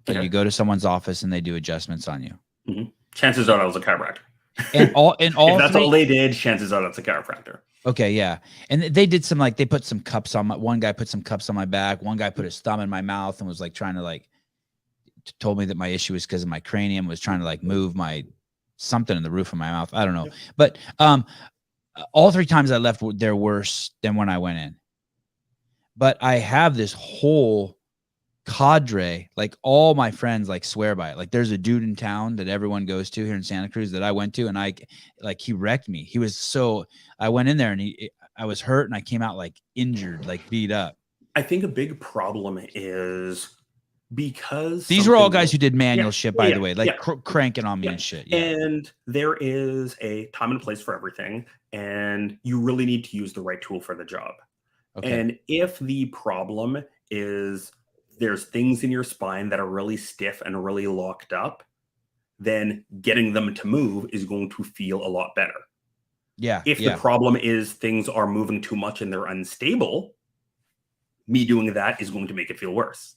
But Okay. you go to someone's office and they do adjustments on you. Chances are that was a chiropractor. And all If that's 3, all they did, chances are that's a chiropractor. okay, yeah. And they did some, like, they put some cups on one guy put some cups on my back. One guy put his thumb in my mouth and was like trying to like told me that my issue was because of my cranium, was trying to like move my something in the roof of my mouth. I don't know. But all 3 times I left, they're worse than when I went in. But I have this whole cadre, like all my friends like swear by it. Like there's a dude in town that everyone goes to here in Santa Cruz that I went to, and he wrecked me. I went in there and I was hurt, and I came out like injured, like beat up. I think a big problem is because These were all guys who did manual shit, by the way, like cranking on me and shit. Yeah. And there is a time and place for everything, and you really need to use the right tool for the job. Okay. And if the problem is there's things in your spine that are really stiff and really locked up, then getting them to move is going to feel a lot better. Yeah. If the problem is things are moving too much and they're unstable, me doing that is going to make it feel worse.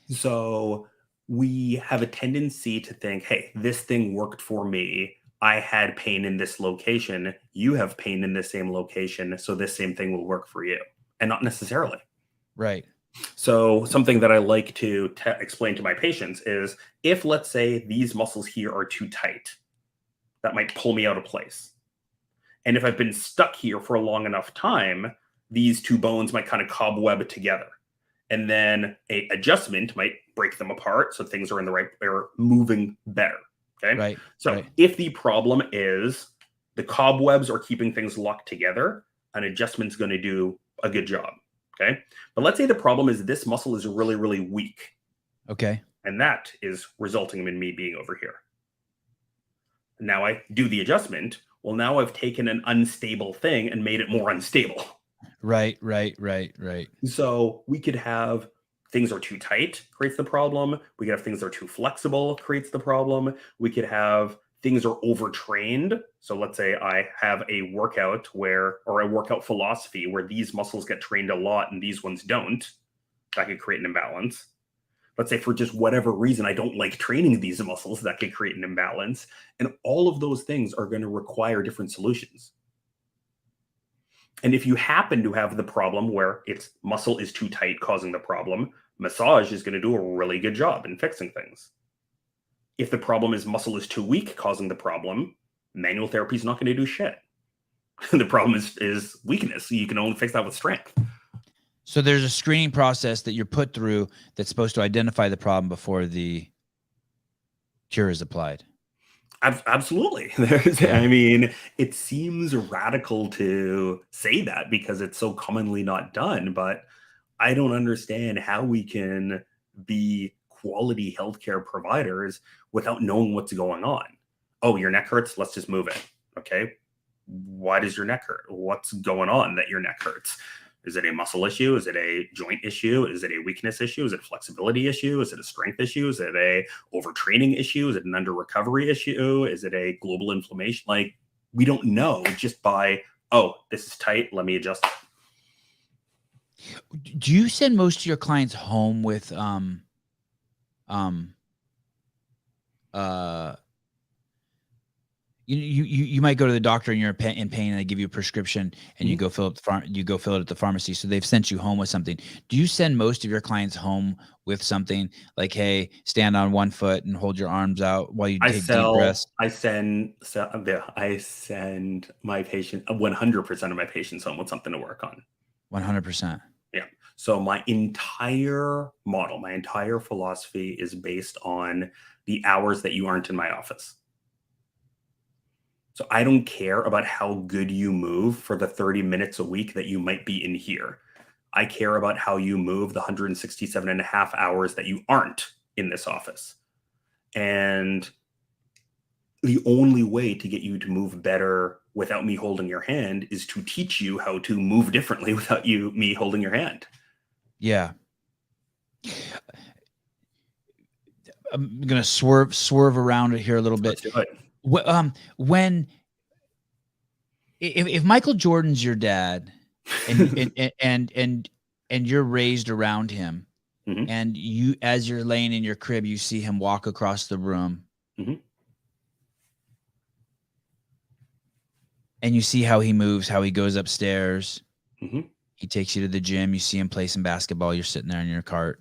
So we have a tendency to think, hey, this thing worked for me. I had pain in this location. You have pain in the same location. So this same thing will work for you. And not necessarily. Right. So something that I like to explain to my patients is, if let's say these muscles here are too tight, that might pull me out of place. And if I've been stuck here for a long enough time, these 2 bones might kind of cobweb together. And then a adjustment might break them apart, so things are in the right, they're moving better. Okay. Right. So if the problem is the cobwebs are keeping things locked together, an adjustment's going to do a good job. Okay. But let's say the problem is this muscle is really, really weak. Okay. And that is resulting in me being over here. Now I do the adjustment. Well, now I've taken an unstable thing and made it more unstable. Right. So we could have things are too tight creates the problem. We could have things that are too flexible creates the problem. We could have things are overtrained. So let's say I have a workout or a workout philosophy where these muscles get trained a lot and these ones don't. That could create an imbalance. Let's say for just whatever reason, I don't like training these muscles, that could create an imbalance. And all of those things are going to require different solutions. And if you happen to have the problem where its muscle is too tight causing the problem, massage is going to do a really good job in fixing things. If the problem is muscle is too weak causing the problem, manual therapy is not going to do shit. The problem is weakness. So you can only fix that with strength. So there's a screening process that you're put through that's supposed to identify the problem before the cure is applied. Absolutely. I mean, it seems radical to say that because it's so commonly not done, but I don't understand how we can be quality healthcare providers without knowing what's going on. Oh, your neck hurts? Let's just move it. Okay. Why does your neck hurt? What's going on that your neck hurts? Is it a muscle issue? Is it a joint issue? Is it a weakness issue? Is it a flexibility issue? Is it a strength issue? Is it a overtraining issue? Is it an under recovery issue? Is it a global inflammation? Like, we don't know just by, oh, this is tight, let me adjust it. Do you send most of your clients home with you might go to the doctor and you're in pain and they give you a prescription and you go fill it at the pharmacy. So they've sent you home with something. Do you send most of your clients home with something like, hey, stand on one foot and hold your arms out while you take deep breaths? I send my patient 100% of my patients home with something to work on. 100%. Yeah. So my entire model, my entire philosophy is based on the hours that you aren't in my office. So I don't care about how good you move for the 30 minutes a week that you might be in here. I care about how you move the 167 and a half hours that you aren't in this office. And the only way to get you to move better without me holding your hand is to teach you how to move differently without me holding your hand. Yeah. I'm going to swerve around it here a little bit. Let's do it. If Michael Jordan's your dad and you're raised around him, and you, as you're laying in your crib, you see him walk across the room, and you see how he moves, how he goes upstairs, he takes you to the gym, you see him play some basketball, you're sitting there in your cart.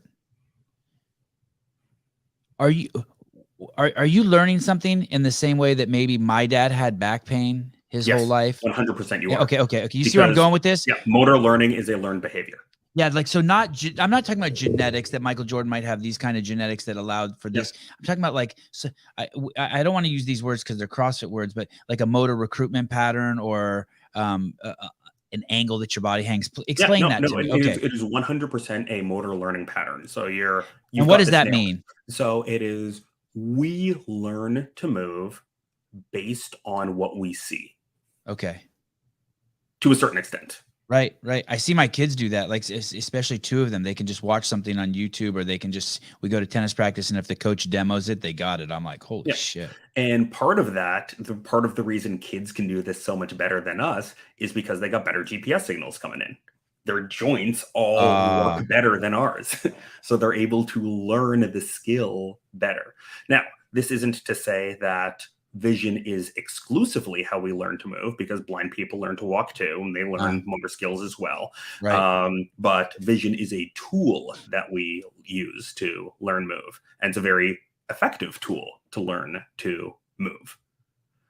Are you learning something in the same way that maybe my dad had back pain his whole life? 100% you are. Okay. You see where I'm going with this? Yeah. Motor learning is a learned behavior. Yeah. Like, so I'm not talking about genetics, that Michael Jordan might have these kind of genetics that allowed for this. I'm talking about like, so I don't want to use these words because they're CrossFit words, but like a motor recruitment pattern or an angle that your body hangs. Explain that to me. It is 100% a motor learning pattern. So and what does that mean? So it is, we learn to move based on what we see. Okay. To a certain extent. Right. I see my kids do that. Like, especially two of them, they can just watch something on YouTube, or we go to tennis practice, and if the coach demos it, they got it. I'm like, holy shit. And part of the reason kids can do this so much better than us is because they got better GPS signals coming in. Their joints all work better than ours. So they're able to learn the skill better. Now, this isn't to say that vision is exclusively how we learn to move, because blind people learn to walk too, and they learn motor skills as well. Right. But vision is a tool that we use to learn move, and it's a very effective tool to learn to move.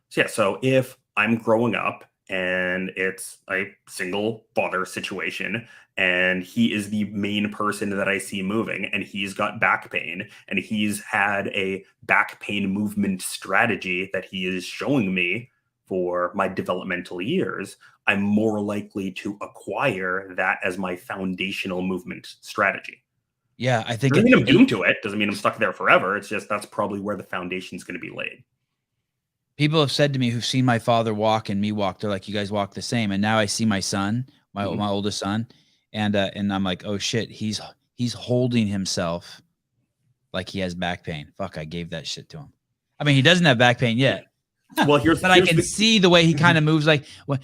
So yeah, so if I'm growing up and it's a single father situation, and he is the main person that I see moving, and he's got back pain, and he's had a back pain movement strategy that he is showing me for my developmental years, I'm more likely to acquire that as my foundational movement strategy. Yeah, I think doesn't mean I'm doomed to it. Doesn't mean I'm stuck there forever. It's just that's probably where the foundation is going to be laid. People have said to me who've seen my father walk and me walk, they're like, you guys walk the same. And now I see my son, my oldest son, and I'm like, oh shit, he's he's holding himself like he has back pain. Fuck, I gave that shit to him. I mean, he doesn't have back pain yet. Well, but I can see the way he kind of moves, like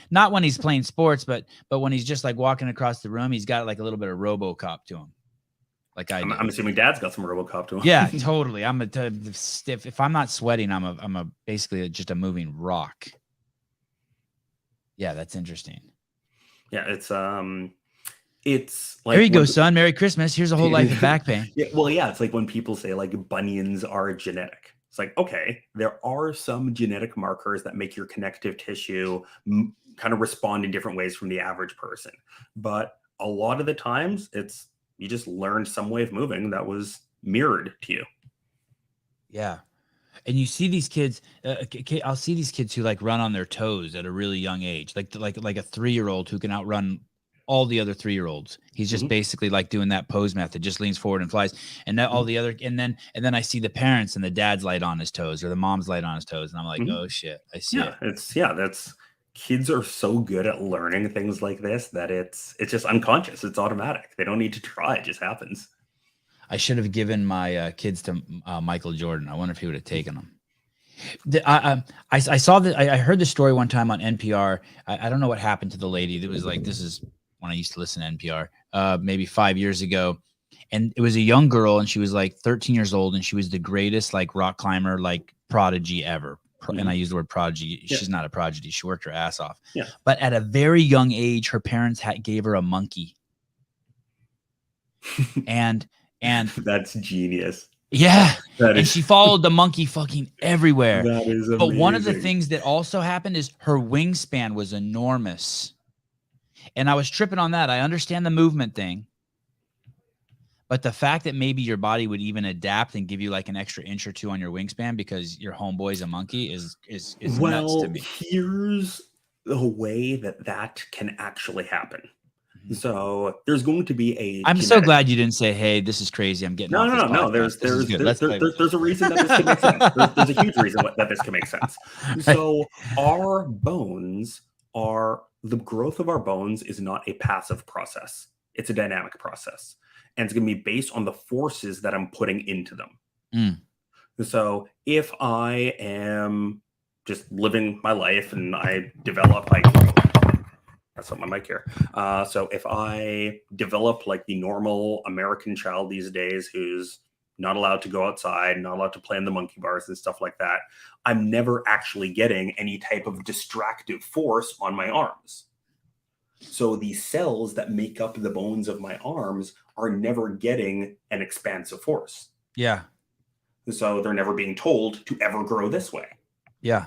not when he's playing sports, but when he's just like walking across the room, he's got like a little bit of RoboCop to him. Like I'm assuming Dad's got some RoboCop to him. Yeah, totally. I'm a stiff. If I'm not sweating, I'm a basically just a moving rock. Yeah, that's interesting. Yeah, it's like, here you go, son. Merry Christmas. Here's a whole life of back pain. Yeah, well, yeah, it's like when people say like bunions are genetic. It's like, okay, there are some genetic markers that make your connective tissue kind of respond in different ways from the average person. But a lot of the times it's you just learned some way of moving that was mirrored to you. Yeah. And you see these kids, I'll see these kids who like run on their toes at a really young age, like a 3-year-old who can outrun all the other 3-year-olds. He's just basically like doing that pose method, just leans forward and flies. And all the other, and then I see the parents and the dad's light on his toes or the mom's light on his toes. And I'm like, oh shit, I see it. That's kids are so good at learning things like this that it's just unconscious. It's automatic. They don't need to try. It just happens. I should have given my kids to Michael Jordan. I wonder if he would have taken them. I saw that. I heard the story one time on NPR. I don't know what happened to the lady. It was like, this is when I used to listen to NPR, maybe 5 years ago. And it was a young girl and she was like 13 years old and she was the greatest like rock climber, like prodigy ever. And I use the word prodigy. Yeah. She's not a prodigy. She worked her ass off. Yeah. But at a very young age, her parents gave her a monkey. and that's genius. Yeah. And she followed the monkey fucking everywhere. That is amazing. But one of the things that also happened is her wingspan was enormous. And I was tripping on that. I understand the movement thing. But the fact that maybe your body would even adapt and give you like an extra inch or two on your wingspan because your homeboy's a monkey is nuts to me. Here's the way that can actually happen. So there's going to be a. I'm so glad you didn't say, "Hey, this is crazy. I'm getting off this podcast." No. There's a reason that this can make sense. There's a huge reason that this can make sense. So our bones are the growth of our bones is not a passive process. It's a dynamic process, and it's going to be based on the forces that I'm putting into them. So if I am just living my life and I develop that's on my mic here. So if I develop like the normal American child these days who's not allowed to go outside, not allowed to play in the monkey bars and stuff like that, I'm never actually getting any type of distractive force on my arms. So the cells that make up the bones of my arms are never getting an expansive force. Yeah. So they're never being told to ever grow this way. Yeah.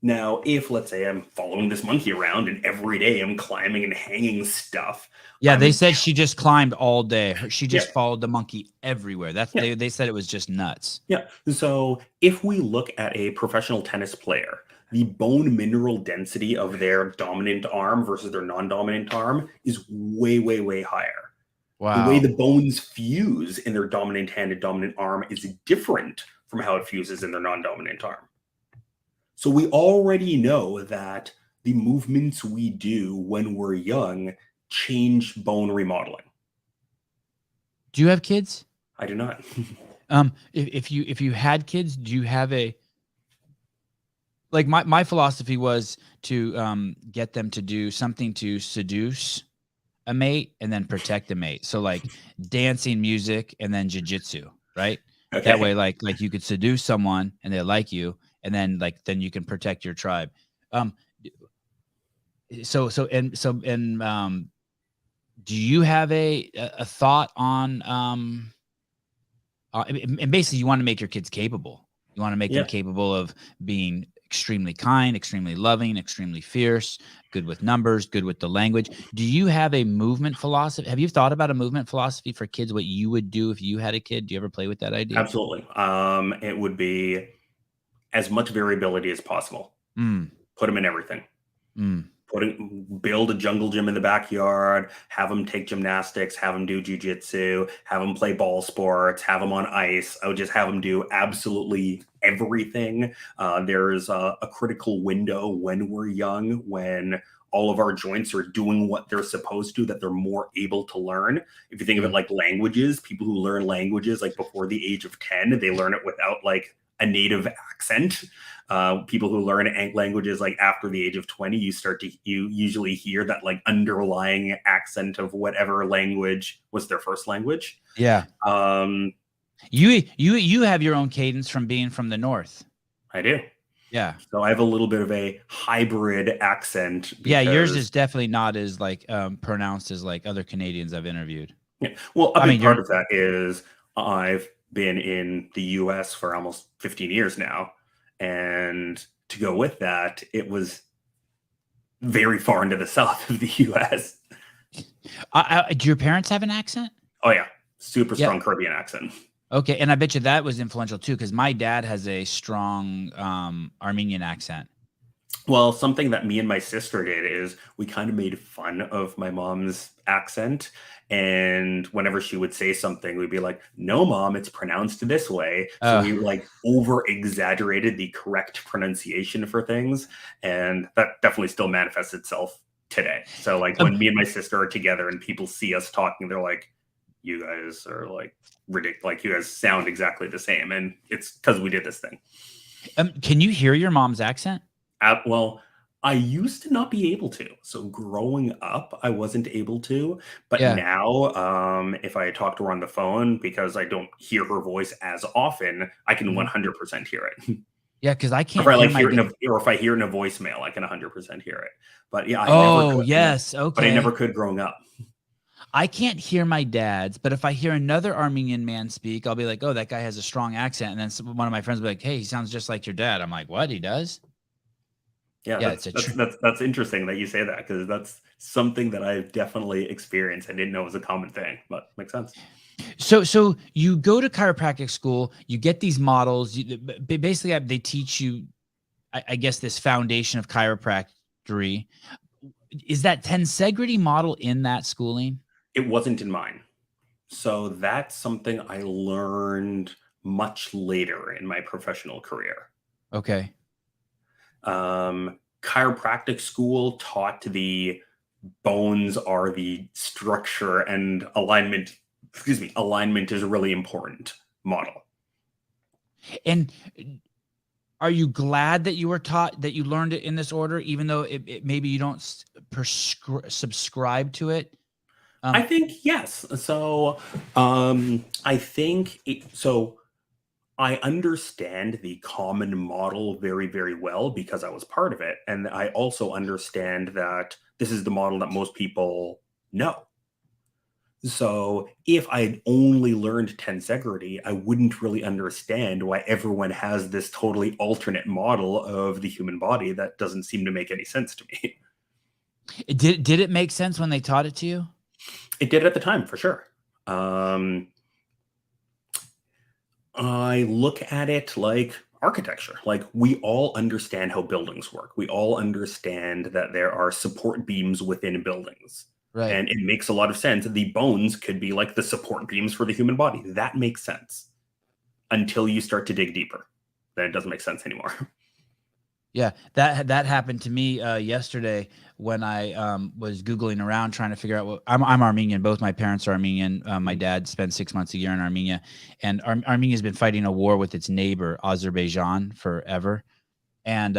Now, if let's say I'm following this monkey around and every day I'm climbing and hanging stuff. Yeah, they said she just climbed all day. She just followed the monkey everywhere. They said it was just nuts. Yeah. So if we look at a professional tennis player, the bone mineral density of their dominant arm versus their non-dominant arm is way, way, way higher. Wow. The way the bones fuse in their dominant hand and dominant arm is different from how it fuses in their non-dominant arm. So we already know that the movements we do when we're young change bone remodeling. Do you have kids? I do not. If you had kids, do you have my philosophy was to get them to do something to seduce a mate and then protect a mate. So like dancing, music, and then jiu-jitsu, right? Okay. That way, like you could seduce someone and they like you, and then then you can protect your tribe. Do you have a thought on and basically you want to make your kids capable. You want to make them capable of being extremely kind, extremely loving, extremely fierce, good with numbers, good with the language. Do you have a movement philosophy? Have you thought about a movement philosophy for kids, what you would do if you had a kid? Do you ever play with that idea? Absolutely. It would be as much variability as possible. Put them in everything. Build a jungle gym in the backyard, have them take gymnastics, have them do jiu-jitsu, have them play ball sports, have them on ice. I would just have them do absolutely everything. There's a critical window when we're young, when all of our joints are doing what they're supposed to, that they're more able to learn. If you think of it like languages, people who learn languages like before the age of 10, they learn it without like a native accent. People who learn languages like after the age of 20, you usually hear that like underlying accent of whatever language was their first language. Yeah. You have your own cadence from being from the north. I do. Yeah. So I have a little bit of a hybrid accent. Yeah, yours is definitely not as like pronounced as like other Canadians I've interviewed. Yeah. Well, a big part of that is I've been in the US for almost 15 years now. And to go with that, it was very far into the south of the US. Do your parents have an accent? Oh, yeah. Super strong Caribbean accent. Okay. And I bet you that was influential too, because my dad has a strong Armenian accent. Well, something that me and my sister did is we kind of made fun of my mom's accent. And whenever she would say something, we'd be like, no, Mom, it's pronounced this way. So we like over exaggerated the correct pronunciation for things. And that definitely still manifests itself today. So like when me and my sister are together and people see us talking, they're like, you guys are like ridiculous. Like you guys sound exactly the same. And it's because we did this thing. Can you hear your mom's accent? Well, I used to not be able to. So growing up, I wasn't able to. But now, if I talk to her on the phone, because I don't hear her voice as often, I can 100% hear it. Yeah, because I can't. Or if I hear it in a voicemail, I can 100% hear it. But yeah, okay. But I never could growing up. I can't hear my dad's, but if I hear another Armenian man speak, I'll be like, oh, that guy has a strong accent. And then one of my friends will be like, hey, he sounds just like your dad. I'm like, what? He does? Yeah, that's interesting that you say that, because that's something that I've definitely experienced. I didn't know it was a common thing, but makes sense. So you go to chiropractic school, you get these models. Basically, they teach you, I guess, this foundation of chiropractic. Is that tensegrity model in that schooling? It wasn't in mine. So that's something I learned much later in my professional career. Okay. Chiropractic school taught the bones are the structure and alignment. Alignment is a really important model. And are you glad that you were taught, that you learned it in this order, even though maybe you don't subscribe to it? I think yes. So I think I understand the common model very, very well because I was part of it. And I also understand that this is the model that most people know. So if I had only learned tensegrity, I wouldn't really understand why everyone has this totally alternate model of the human body that doesn't seem to make any sense to me. Did it make sense when they taught it to you? It did at the time, for sure. I look at it like architecture. Like we all understand how buildings work. We all understand that there are support beams within buildings. Right. And it makes a lot of sense. The bones could be like the support beams for the human body. That makes sense until you start to dig deeper. Then it doesn't make sense anymore. Yeah, that happened to me yesterday when I was Googling around trying to figure out what I'm Armenian. Both my parents are Armenian. My dad spent 6 months a year in Armenia, and Armenia's been fighting a war with its neighbor Azerbaijan forever. And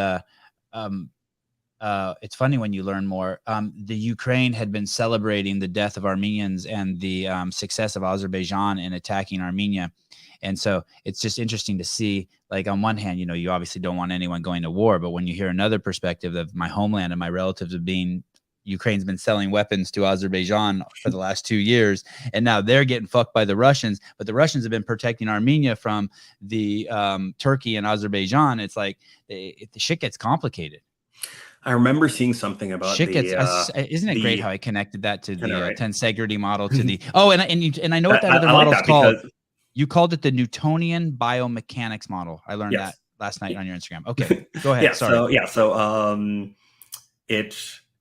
it's funny when you learn more. The Ukraine had been celebrating the death of Armenians and the success of Azerbaijan in attacking Armenia. And so it's just interesting to see, like, on one hand, you obviously don't want anyone going to war, but when you hear another perspective of my homeland and my relatives of being, Ukraine's been selling weapons to Azerbaijan for the last 2 years, and now they're getting fucked by the Russians, but the Russians have been protecting Armenia from the Turkey and Azerbaijan. It's like the shit gets complicated. I remember seeing something about isn't it great how I connected that to the tensegrity model to the and I know what that other model is called. You called it the Newtonian biomechanics model. I learned that last night on your Instagram. Okay, go ahead. So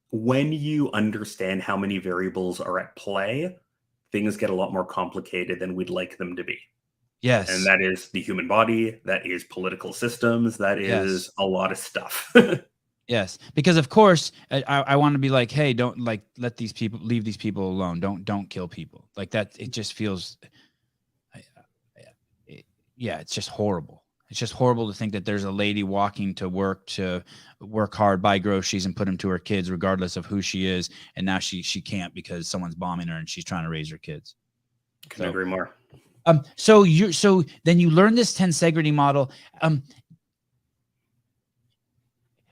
when you understand how many variables are at play, things get a lot more complicated than we'd like them to be. Yes. And that is the human body, that is political systems, that is a lot of stuff. Yes, because of course I want to be like, hey, don't like leave these people alone. Don't kill people like that. It just feels, yeah, it's just horrible. It's just horrible to think that there's a lady walking to work hard, buy groceries, and put them to her kids, regardless of who she is, and now she can't because someone's bombing her and she's trying to raise her kids. Couldn't agree more. So then you learn this tensegrity model.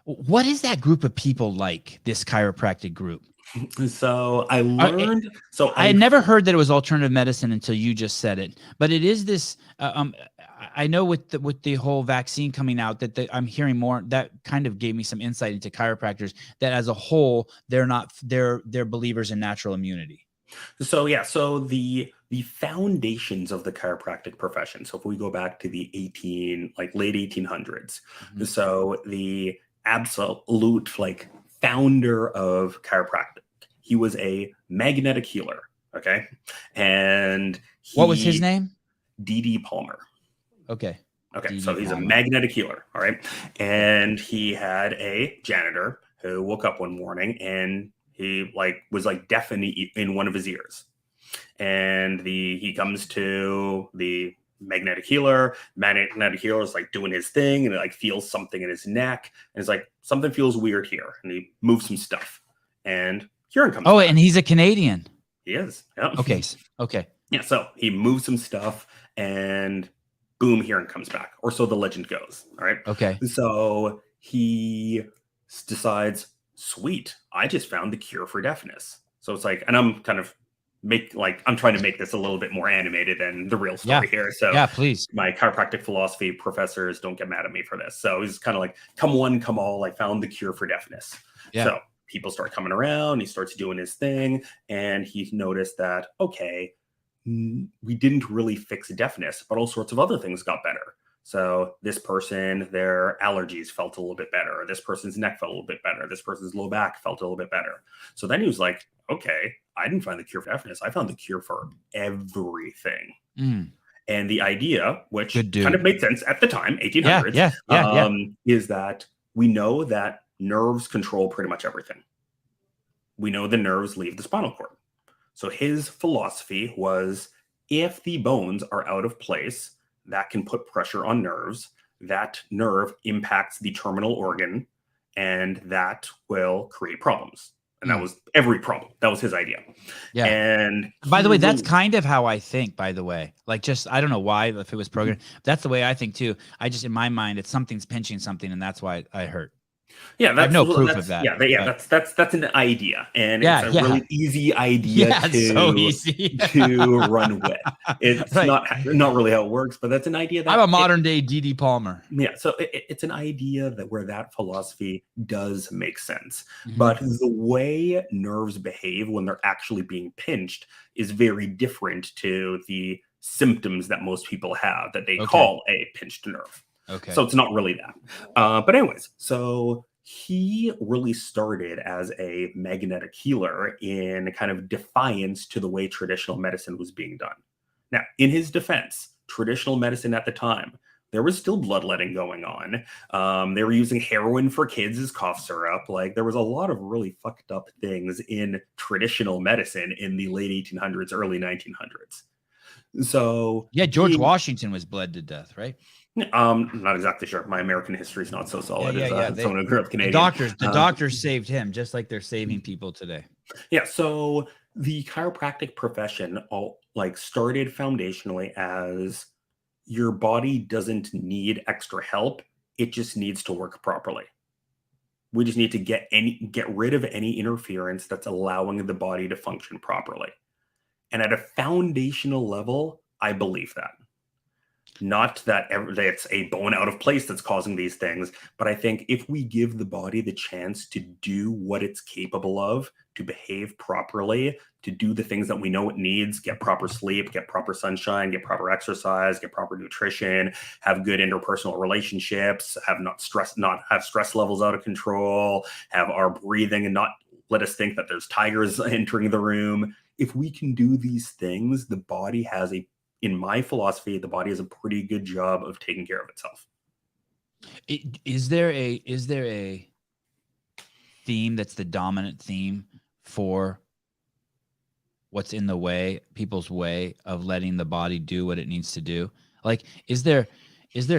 What is that group of people like? This chiropractic group? So I learned. So I had never heard that it was alternative medicine until you just said it. But it is this. I know with the whole vaccine coming out that I'm hearing more. That kind of gave me some insight into chiropractors. That as a whole, they're believers in natural immunity. So yeah, so the foundations of the chiropractic profession. So if we go back to the late 1800s, Mm-hmm. so the absolute like founder of chiropractic, he was a magnetic healer. Okay, and What was his name? D.D. Palmer. Okay. Okay, D.D. so he's a Palmer. magnetic healer. All right, and he had a janitor who woke up one morning and he was deaf in one of his ears, and he comes to the magnetic healer. Magnetic healer is like doing his thing, and it like feels something in his neck, and it's like something feels weird here, and he moves some stuff, and hearing comes. Oh, back. and he's a Canadian. He is. Yeah. Okay. Okay. Yeah. So he moves some stuff, and boom, hearing comes back, or so the legend goes. All right. Okay. So he decides, sweet, I just found the cure for deafness. So it's like, and I'm kind of I'm trying to make this a little bit more animated than the real story here. So yeah, please. My chiropractic philosophy professors don't get mad at me for this. So he's kind of like, come one, come all, I found the cure for deafness. Yeah. So people start coming around, he starts doing his thing, and he noticed that, okay, we didn't really fix deafness, but all sorts of other things got better. So this person, their allergies felt a little bit better. This person's neck felt a little bit better. This person's low back felt a little bit better. So then he was like, okay, I didn't find the cure for deafness. I found the cure for everything. Mm. And the idea, which kind of made sense at the time, 1800s, is that we know that nerves control pretty much everything. We know the nerves leave the spinal cord. So his philosophy was, if the bones are out of place, that can put pressure on nerves. That nerve impacts the terminal organ, and that will create problems. And that was every problem. That was his idea. Yeah. And by the way, that's kind of how I think, by the way. Like, just, I don't know why, if it was programmed. That's the way I think too. I just, in my mind, it's something's pinching something, and that's why I hurt. Yeah, I have no proof of that. That's an idea, and it's a really easy idea to run with. It's not really how it works, but that's an idea. I'm a modern day D.D. Palmer. Yeah, so it's an idea that where that philosophy does make sense, but the way nerves behave when they're actually being pinched is very different to the symptoms that most people have that they call a pinched nerve. Okay. So it's not really that. But anyways, so he really started as a magnetic healer in kind of defiance to the way traditional medicine was being done. Now, in his defense, traditional medicine at the time, there was still bloodletting going on. They were using heroin for kids as cough syrup. Like, there was a lot of really fucked up things in traditional medicine in the late 1800s, early 1900s. So yeah, George Washington was bled to death, right? Not exactly sure. My American history is not so solid as someone who grew up Canadian. The doctors saved him, just like they're saving people today. Yeah. So the chiropractic profession started foundationally as your body doesn't need extra help. It just needs to work properly. We just need to get rid of any interference that's allowing the body to function properly. And at a foundational level, I believe that. Not that it's a bone out of place that's causing these things, but I think if we give the body the chance to do what it's capable of, to behave properly, to do the things that we know it needs, get proper sleep, get proper sunshine, get proper exercise, get proper nutrition, have good interpersonal relationships, not have stress levels out of control, have our breathing and not let us think that there's tigers entering the room. If we can do these things, the body in my philosophy, the body has a pretty good job of taking care of itself. Is there a theme that's the dominant theme for what's in the way, people's way of letting the body do what it needs to do? Like, is there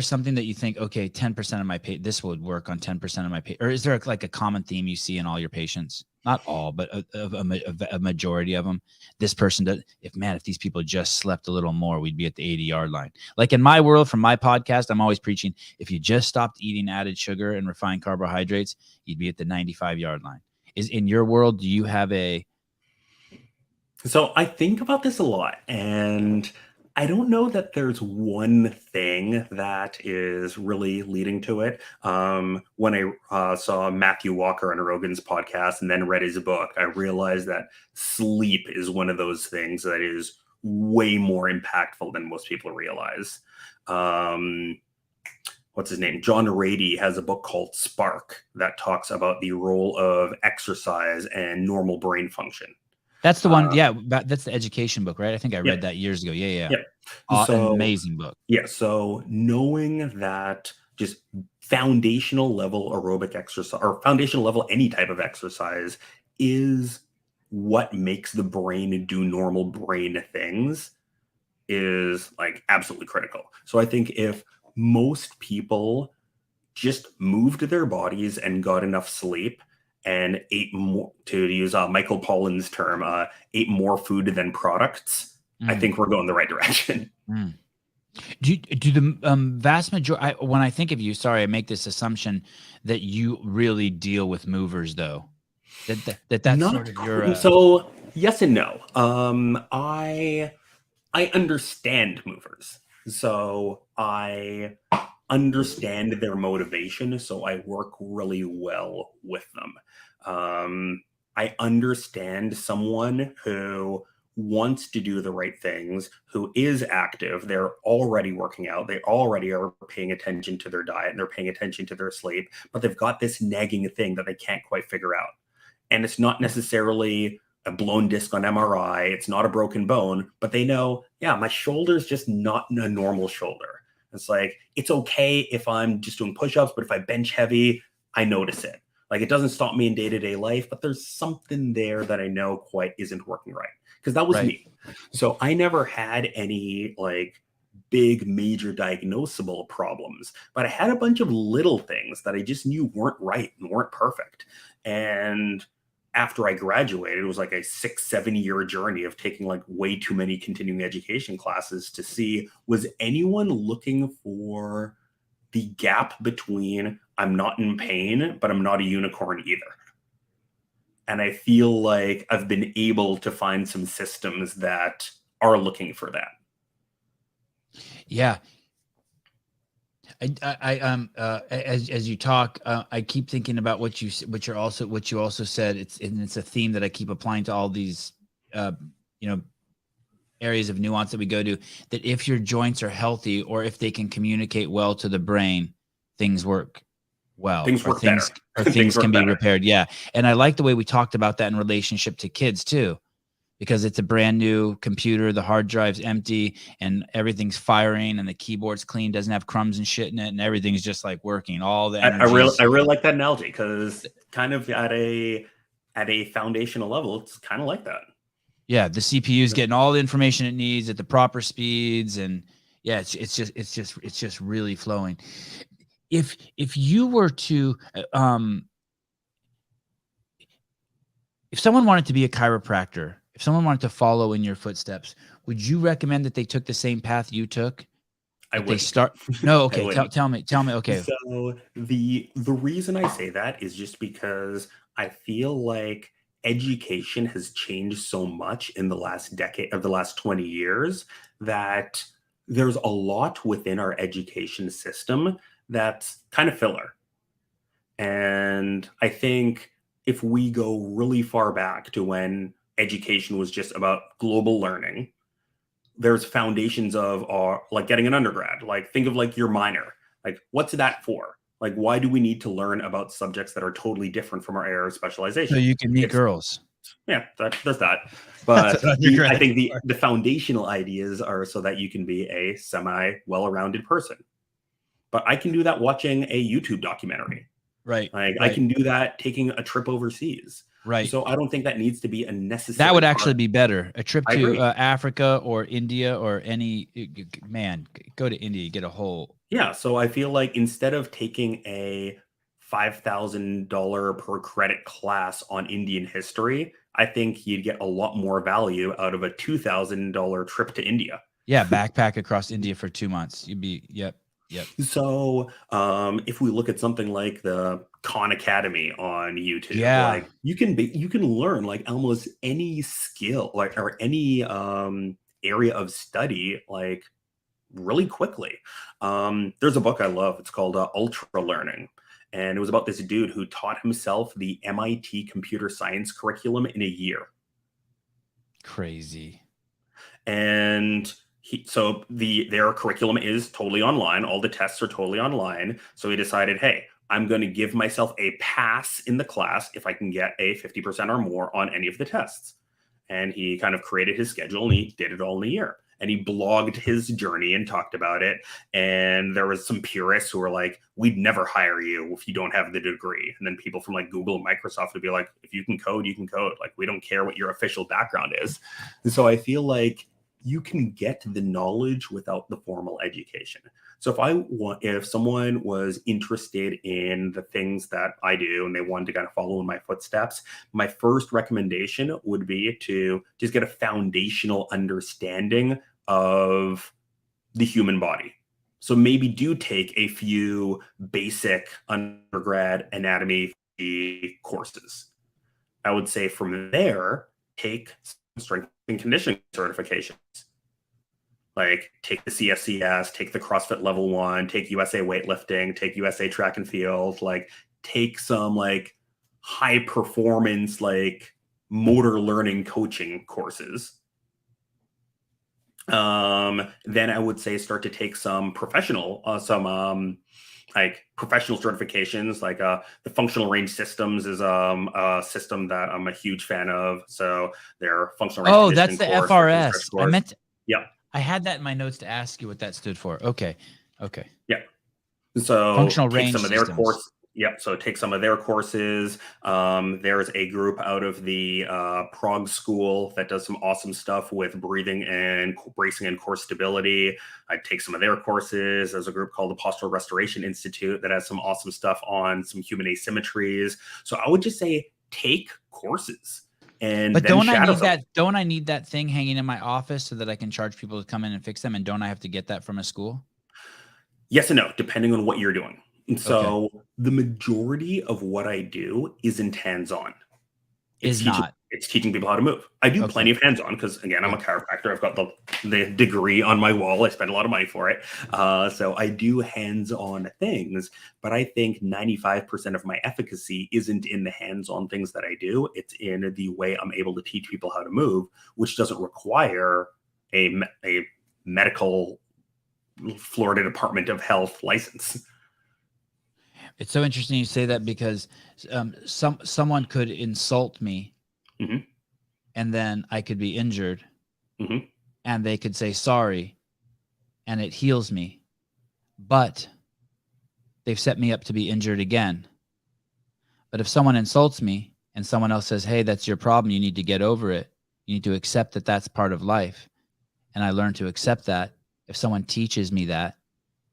something that you think, okay, 10% of my this would work on 10% of my or is there like a common theme you see in all your patients? Not all, but a majority of them. This person does. If these people just slept a little more, we'd be at the 80-yard line. Like in my world, from my podcast, I'm always preaching, if you just stopped eating added sugar and refined carbohydrates, you'd be at the 95-yard line. Is in your world, do you have a? So I think about this a lot, and I don't know that there's one thing that is really leading to it. When I saw Matthew Walker on Rogan's podcast and then read his book, I realized that sleep is one of those things that is way more impactful than most people realize. What's his name? John Rady has a book called Spark that talks about the role of exercise and normal brain function. That's the one. Yeah, that's the education book, right? I think I read that years ago. Yeah. So, amazing book. Yeah. So knowing that just foundational level aerobic exercise or foundational level any type of exercise is what makes the brain do normal brain things is like absolutely critical. So I think if most people just moved their bodies and got enough sleep and ate more, to use Michael Pollan's term, ate more food than products, I think we're going the right direction. Do the vast majority, when I think of you, sorry, I make this assumption that you really deal with movers, though. That's Not sort of your. So yes and no. I understand movers, so I understand their motivation, so I work really well with them. I understand someone who wants to do the right things, who is active, they're already working out, they already are paying attention to their diet and they're paying attention to their sleep, but they've got this nagging thing that they can't quite figure out. And it's not necessarily a blown disc on MRI, it's not a broken bone, but they know, yeah, my shoulder's just not a normal shoulder. It's like, it's okay if I'm just doing push-ups, but if I bench heavy, I notice it. Like, it doesn't stop me in day-to-day life, but there's something there that I know quite isn't working right. Because that was me. So I never had any like big major diagnosable problems, but I had a bunch of little things that I just knew weren't right and weren't perfect. And after I graduated, it was like a 6-7 year journey of taking like way too many continuing education classes to see, was anyone looking for the gap between I'm not in pain, but I'm not a unicorn either. And I feel like I've been able to find some systems that are looking for that. Yeah. As you talk, I keep thinking about what you also said. It's a theme that I keep applying to all these, areas of nuance that we go to, that if your joints are healthy or if they can communicate well to the brain, things work well. Things work better. Or things can be repaired. Yeah. And I like the way we talked about that in relationship to kids too, because it's a brand new computer, the hard drive's empty and everything's firing and the keyboard's clean, doesn't have crumbs and shit in it, and everything's just like working. All the energy. I really like that analogy, because kind of at a foundational level, it's kind of like that. Yeah, the CPU is getting all the information it needs at the proper speeds, and yeah, it's just really flowing. If you were to if someone wanted to be a chiropractor, if someone wanted to follow in your footsteps, would you recommend that they took the same path you took? I would. They start. No, okay. Tell me. Okay. So the reason I say that is just because I feel like education has changed so much in the last decade, of the last 20 years, that there's a lot within our education system that's kind of filler. And I think if we go really far back to when education was just about global learning, there's foundations of like getting an undergrad. Like, think of like your minor. Like, what's that for? Like, why do we need to learn about subjects that are totally different from our area of specialization? So you can meet girls. Yeah, there's that. But I think the foundational ideas are so that you can be a semi well-rounded person. But I can do that watching a YouTube documentary. Right. Like I Right. can do that taking a trip overseas. Right. So I don't think that needs to be a That necessary would part. actually be better. A trip I to agree. Africa or India or any man, go to India, you get a whole. Yeah, so I feel like instead of taking a $5,000 per credit class on Indian history, I think you'd get a lot more value out of a $2,000 trip to India. Yeah, backpack across India for 2 months. You'd be yep. So, if we look at something like the Khan Academy on YouTube, Yeah. like you can learn like almost any skill, like or any area of study, like really quickly. There's a book I love. It's called Ultra Learning. And it was about this dude who taught himself the MIT computer science curriculum in a year. Crazy. And their curriculum is totally online. All the tests are totally online. So he decided, hey, I'm going to give myself a pass in the class if I can get a 50% or more on any of the tests. And he kind of created his schedule and he did it all in a year. And he blogged his journey and talked about it. And there was some purists who were like, we'd never hire you if you don't have the degree. And then people from like Google and Microsoft would be like, if you can code, you can code. Like, we don't care what your official background is. And so I feel like you can get the knowledge without the formal education. So if someone was interested in the things that I do and they wanted to kind of follow in my footsteps, my first recommendation would be to just get a foundational understanding of the human body. So maybe do take a few basic undergrad anatomy courses. I would say from there, take strength and conditioning certifications. Like take the CSCS, take the CrossFit level 1, take USA weightlifting, take USA track and field, like take some like high performance, like motor learning coaching courses. Then I would say start to take some professional certifications, like the functional range systems is a system that I'm a huge fan of. So their functional range That's conditioning the course, their stretch FRS. course. Yeah. I had that in my notes to ask you what that stood for. Okay. Yeah. So Functional take range some of their systems. course. Yep. So take some of their courses. There's a group out of the Prague school that does some awesome stuff with breathing and bracing and core stability. I take some of their courses. There's a group called the Postural Restoration Institute that has some awesome stuff on some human asymmetries. So I would just say take courses. But don't I need that thing hanging in my office so that I can charge people to come in and fix them? And don't I have to get that from a school? Yes and no, depending on what you're doing. And so the majority of what I do isn't hands-on. It's teaching people how to move. I do plenty of hands-on because, again, I'm a chiropractor. I've got the degree on my wall. I spend a lot of money for it. So I do hands-on things, but I think 95% of my efficacy isn't in the hands-on things that I do. It's in the way I'm able to teach people how to move, which doesn't require a medical Florida Department of Health license. It's so interesting you say that because someone could insult me, and then I could be injured, and they could say sorry, and it heals me. But they've set me up to be injured again. But if someone insults me and someone else says, hey, that's your problem, you need to get over it. You need to accept that that's part of life. And I learn to accept that. If someone teaches me that,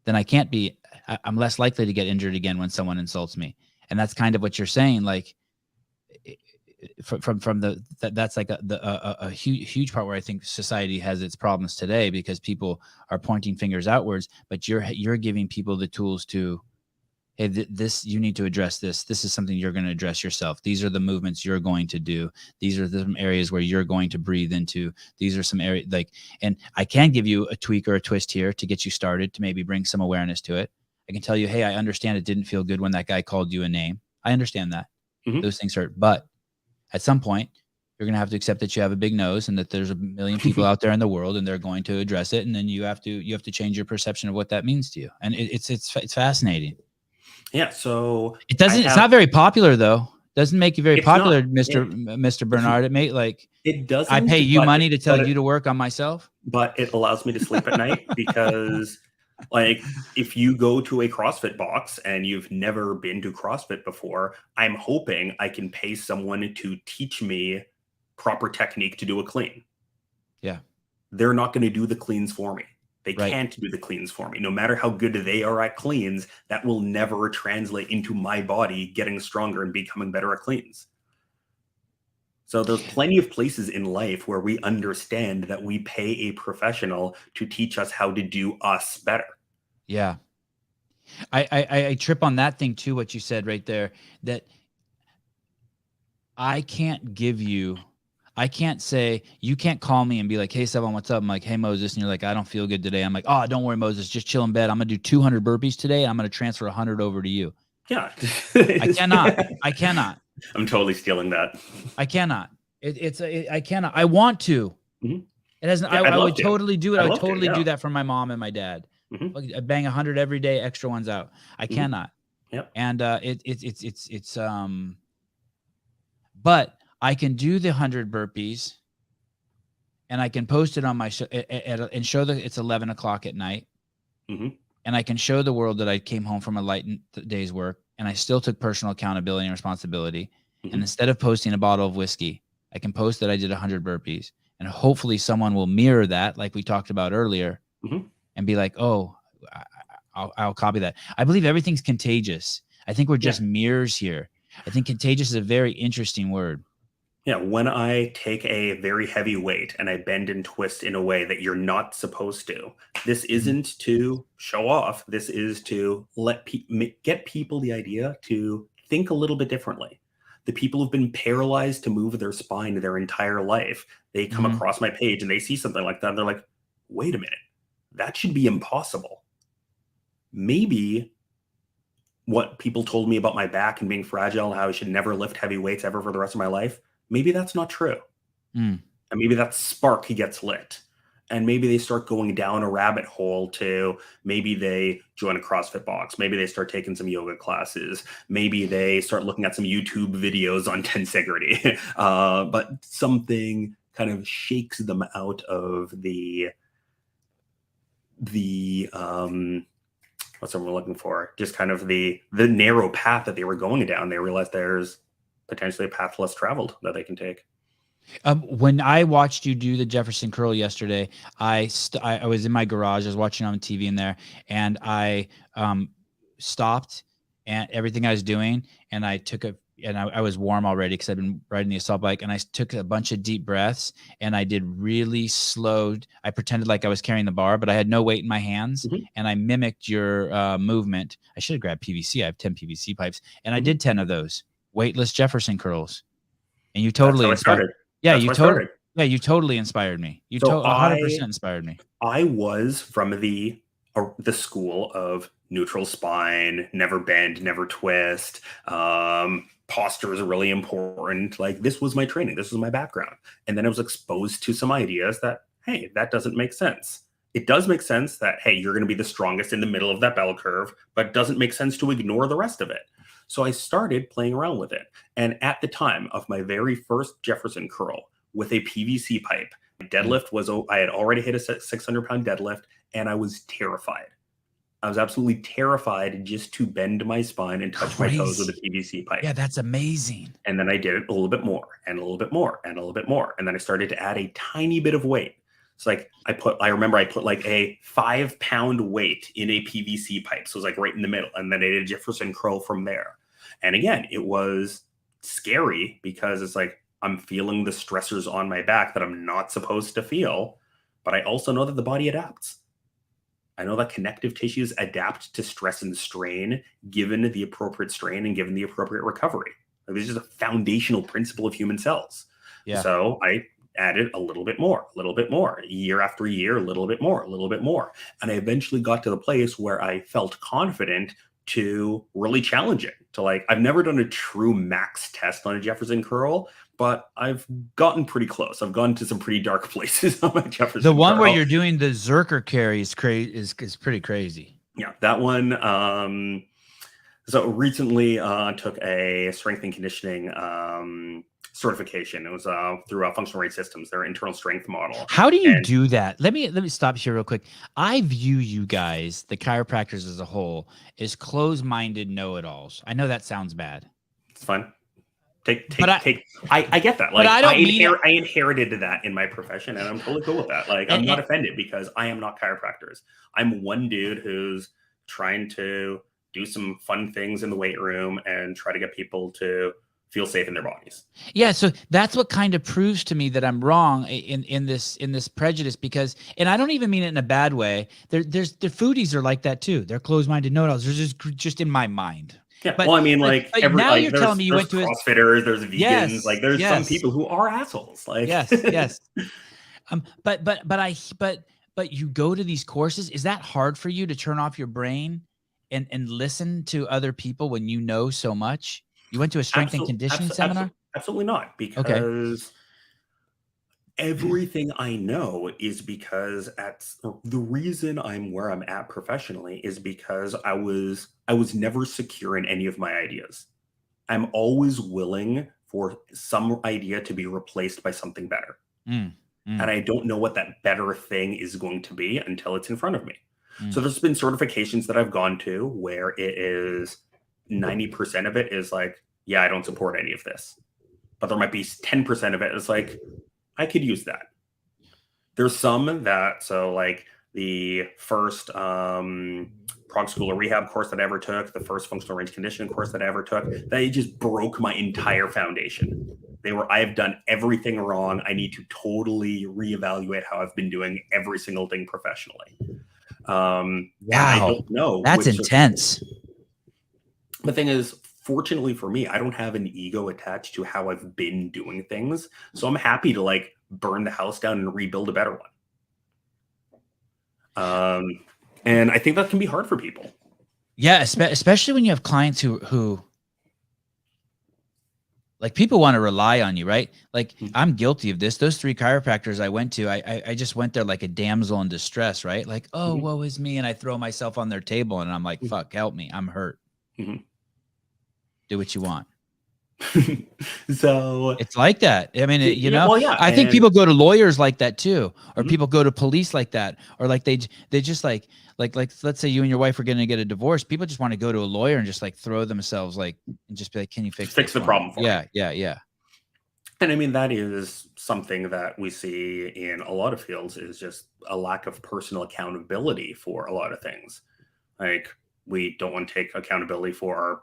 then I'm less likely to get injured again when someone insults me. And that's kind of what you're saying. Like that's like a huge part where I think society has its problems today, because people are pointing fingers outwards, but you're giving people the tools to, hey, this, you need to address this. This is something you're going to address yourself. These are the movements you're going to do. These are the areas where you're going to breathe into. These are some areas and I can give you a tweak or a twist here to get you started, to maybe bring some awareness to it. I can tell you, hey, I understand it didn't feel good when that guy called you a name. I understand that. Those things hurt. But at some point, you're going to have to accept that you have a big nose and that there's a million people out there in the world and they're going to address it. And then you have to change your perception of what that means to you. And it's fascinating. Yeah, so it's not very popular though. Doesn't make you very popular, Mr. Bernard. It doesn't. I pay you money to tell you to work on myself, but it allows me to sleep at night because Like, if you go to a CrossFit box and you've never been to CrossFit before, I'm hoping I can pay someone to teach me proper technique to do a clean. Yeah. They're not going to do the cleans for me. They Right. can't do the cleans for me. No matter how good they are at cleans, that will never translate into my body getting stronger and becoming better at cleans. So there's plenty of places in life where we understand that we pay a professional to teach us how to do us better. Yeah. I trip on that thing too, what you said right there, that I can't say, you can't call me and be like, hey, Sevan, what's up? I'm like, hey, Moses. And you're like, I don't feel good today. I'm like, oh, don't worry, Moses. Just chill in bed. I'm going to do 200 burpees today. And I'm going to transfer 100 over to you. Yeah. I cannot. I cannot. I'm totally stealing that. I cannot. I cannot. I want to. Mhm. It has. Yeah, I'd I love would to. totally do it. I I'd would love to, totally yeah. do that for my mom and my dad. Mhm. I bang 100 every day, extra ones out. I Mhm. cannot. Yep. And but I can do the 100 burpees, and I can post it on my show and show that it's 11 o'clock at night. Mhm. And I can show the world that I came home from a light day's work, and I still took personal accountability and responsibility. And Mhm. instead of posting a bottle of whiskey, I can post that I did 100 burpees, and hopefully someone will mirror that, like we talked about earlier, Mhm. and be like, oh, I'll copy that. I believe everything's contagious. I think we're Yeah. just mirrors here. I think contagious is a very interesting word. Yeah, when I take a very heavy weight and I bend and twist in a way that you're not supposed to, this Mhm. isn't to show off. This is to get people the idea to think a little bit differently. The people who've been paralyzed to move their spine their entire life, they come Mhm. across my page and they see something like that. And they're like, wait a minute, that should be impossible. Maybe what people told me about my back and being fragile and how I should never lift heavy weights ever for the rest of my life, maybe that's not true. Mm. And maybe that spark gets lit. And maybe they start going down a rabbit hole to maybe they join a CrossFit box. Maybe they start taking some yoga classes. Maybe they start looking at some YouTube videos on tensegrity. But something kind of shakes them out of the what's what we're looking for? Just kind of the narrow path that they were going down. They realized there's potentially a path less traveled that they can take. When I watched you do the Jefferson curl yesterday, I was in my garage. I was watching on TV in there, and I stopped and everything I was doing, and I took a and I was warm already because I've been riding the assault bike, and I took a bunch of deep breaths, and I did really slowed. I pretended like I was carrying the bar, but I had no weight in my hands, Mhm. and I mimicked your movement. I should have grabbed PVC. I have 10 PVC pipes, and I Mhm. did 10 of those weightless Jefferson curls, and you That's totally how I inspired. started. Yeah, That's you how I totally started. yeah, you totally inspired me. You So 100% inspired me. I was from the school of neutral spine, never bend, never twist. Posture is really important. Like, this was my training. This was my background. And then I was exposed to some ideas that, hey, that doesn't make sense. It does make sense that, hey, you're going to be the strongest in the middle of that bell curve, but it doesn't make sense to ignore the rest of it. So I started playing around with it. And at the time of my very first Jefferson curl with a PVC pipe, my Yeah. deadlift was, I had already hit a 600-pound deadlift, and I was terrified. I was absolutely terrified just to bend my spine and touch my toes with a Crazy. PVC pipe. Yeah, that's amazing. And then I did it a little bit more and a little bit more and a little bit more. And then I started to add a tiny bit of weight. It's like I remember I put like a 5-pound weight in a PVC pipe. So it was like right in the middle. And then I did a Jefferson curl from there. And again, it was scary because it's like I'm feeling the stressors on my back that I'm not supposed to feel. But I also know that the body adapts. I know that connective tissues adapt to stress and strain given the appropriate strain and given the appropriate recovery. Like, this is a foundational principle of human cells. Yeah. So I added a little bit more, year after year, a little bit more, a little bit more. And I eventually got to the place where I felt confident to really challenge it. To like, I've never done a true max test on a Jefferson curl, but I've gotten pretty close. I've gone to some pretty dark places on my Jefferson The one where curl. you're doing the Zerker carry is pretty crazy. Yeah, that one. So recently took a strength and conditioning certification. It was through Functional Rate Systems, their internal strength model. How do you And do that? Let me stop here real quick. I view you guys, the chiropractors as a whole, as closed-minded know-it-alls. I know that sounds bad. it's fine. But I get that. but Like I don't mean it. I inherited that in my profession, and I'm totally cool with that. Like, I'm not And offended because I am not chiropractors. I'm one dude who's trying to do some fun things in the weight room and try to get people to feel safe in their bodies. yeah, so that's what kind of proves to me that I'm wrong in this prejudice, because, and I don't even mean it in a bad way. There's the foodies are like that too. They're closed-minded know-it-alls. They're just in my mind. Yeah, But well, I mean, but, like but now you're telling there's me you went to a CrossFitters, there's vegans, like yes, there's some yes, people who are assholes. Like, yes, yes. But you go to these courses. Is that hard for you to turn off your brain and listen to other people when you know so much? You went to a strength and conditioning seminar? Absolutely not, Okay. because everything I know is because the reason I'm where I'm at professionally is because I was never secure in any of my ideas. I'm always willing for some idea to be replaced by something better. Mm, And mm, I don't know what that better thing is going to be until it's in front of me. So mm. there's been certifications that I've gone to where it is 90% of it is like, yeah, I don't support any of this. But there might be 10% of it is like, I could use that. There's some that, so like the first prog school or rehab course that I ever took, the first functional range conditioning course that I ever took, they just broke my entire foundation. I have done everything wrong. I need to totally reevaluate how I've been doing every single thing professionally. And I Wow, don't know that's which. intense. The thing is, fortunately for me, I don't have an ego attached to how I've been doing things. So I'm happy to like burn the house down and rebuild a better one. And I think that can be hard for people. Yeah, especially when you have clients who like, people want to rely on you, right? Like, I'm guilty of this. Those 3 chiropractors I went to, I just went there like a damsel in distress, right? Like, oh, Mhm. woe is me, and I throw myself on their table, and I'm like, fuck, help me, I'm hurt. Mhm. Do what you want. So, It's like that. I mean, you yeah, know, well, yeah, I think and people go to lawyers like that too, or mhm. people go to police like that, or like they just like let's say you and your wife are going to get a divorce. People just want to go to a lawyer and just like throw themselves like and just be like, can you fix Fix this the for me? problem for me. Yeah, yeah, yeah. And I mean, that is something that we see in a lot of fields is just a lack of personal accountability for a lot of things. Like, we don't want to take accountability for our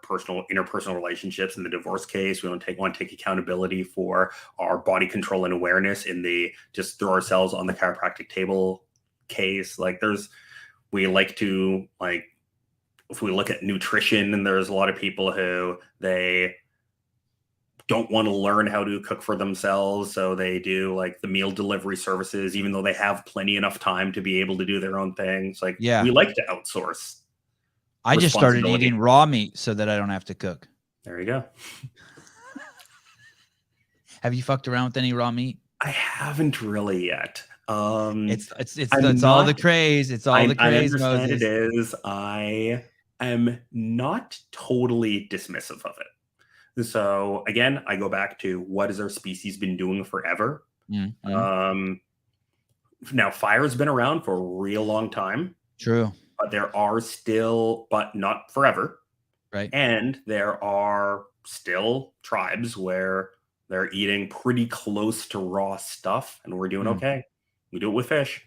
interpersonal relationships in the divorce case. We don't want to take accountability for our body control and awareness in the just throw ourselves on the chiropractic table case. Like, we like to, like, if we look at nutrition, and there's a lot of people who they don't want to learn how to cook for themselves, so they do like the meal delivery services, even though they have plenty enough time to be able to do their own things. Like, Yeah. we like to outsource I just started responsibility. eating raw meat so that I don't have to cook. There you go. Have you fucked around with any raw meat? I haven't really yet. It's all the craze. It's all the I craze, understand it Moses. is. I am not totally dismissive of it. So again, I go back to what has our species been doing forever. Mm-hmm. Now, fire has been around for a real long time. True. But there are still, but not forever. Right. And there are still tribes where they're eating pretty close to raw stuff, and we're doing okay. We do it with fish.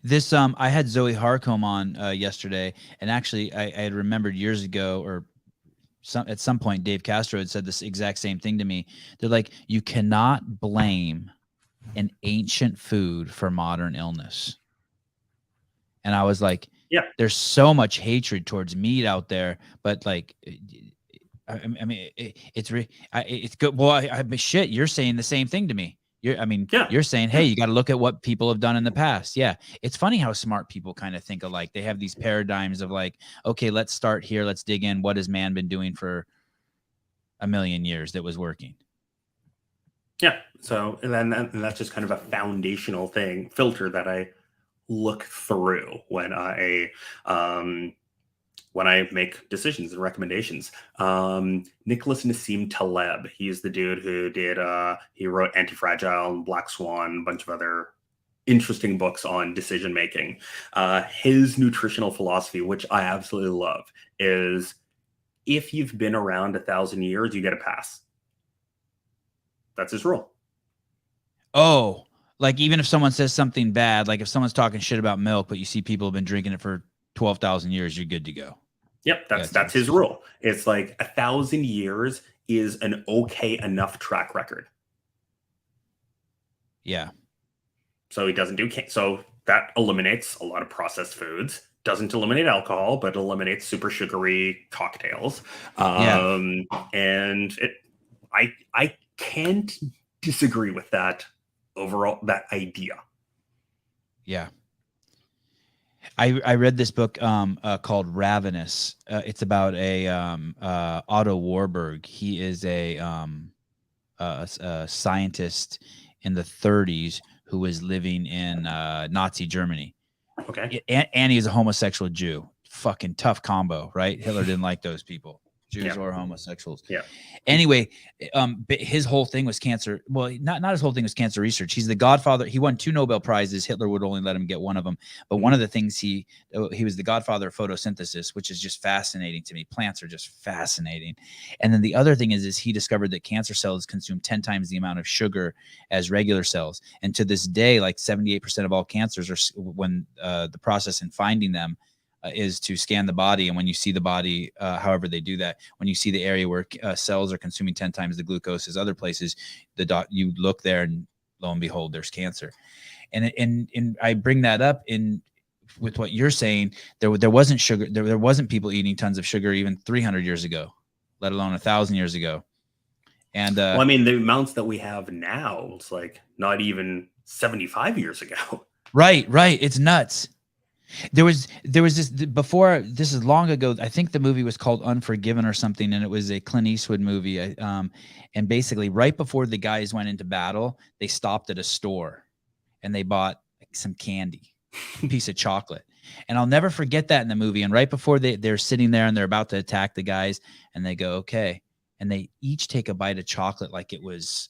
This I had Zoe Harcombe on yesterday, and actually I had remembered years ago, or at some point Dave Castro had said this exact same thing to me. They're like, you cannot blame an ancient food for modern illness. And I was like, Yeah. There's so much hatred towards meat out there, but like, I mean, it's good. Well, shit, you're saying the same thing to me. You're saying, hey, you got to look at what people have done in the past. Yeah. It's funny how smart people kind of think alike. They have these paradigms of like, okay, let's start here. Let's dig in. What has man been doing for a million years that was working? Yeah. So, and that's just kind of a foundational filter that I look through when I when I make decisions and recommendations. Nicholas Nassim Taleb, he's the dude who did, he wrote Anti-Fragile and Black Swan, a bunch of other interesting books on decision making. His nutritional philosophy, which I absolutely love, is if you've been around 1,000 years, you get a pass. That's his rule. Oh, like even if someone says something bad, like if someone's talking shit about milk, but you see people have been drinking it for 12,000 years, you're good to go. Yep, that's his rule. It's like 1,000 years is an okay enough track record. Yeah. So he doesn't do so that eliminates a lot of processed foods. Doesn't eliminate alcohol, but eliminates super sugary cocktails. And I can't disagree with that overall, that idea. Yeah. I read this book called Ravenous. It's about a Otto Warburg. He is a scientist in the 30s who was living in Nazi Germany. Okay. And he's a homosexual Jew. Fucking tough combo, right? Hitler didn't like those people. Jews or homosexuals. Yeah. Anyway, his whole thing was cancer. Well, not his whole thing was cancer research. He's the godfather. He won 2 Nobel Prizes. Hitler would only let him get one of them. But one of the things he was the godfather of photosynthesis, which is just fascinating to me. Plants are just fascinating. And then the other thing is he discovered that cancer cells consume 10 times the amount of sugar as regular cells. And to this day, like 78% of all cancers are when the process in finding them is to scan the body. And when you see the body, however they do that, when you see the area where cells are consuming 10 times the glucose as other places, you look there and lo and behold, there's cancer. And I bring that up with what you're saying. There wasn't sugar. There wasn't people eating tons of sugar even 300 years ago, let alone 1,000 years ago. And well, I mean, the amounts that we have now, it's like not even 75 years ago. Right. It's nuts. There was this before. This is long ago. I think the movie was called Unforgiven or something, and it was a Clint Eastwood movie. And basically, right before the guys went into battle, they stopped at a store, and they bought some candy, a piece of chocolate. And I'll never forget that in the movie. And right before they're sitting there and they're about to attack the guys, and they go, okay, and they each take a bite of chocolate like it was.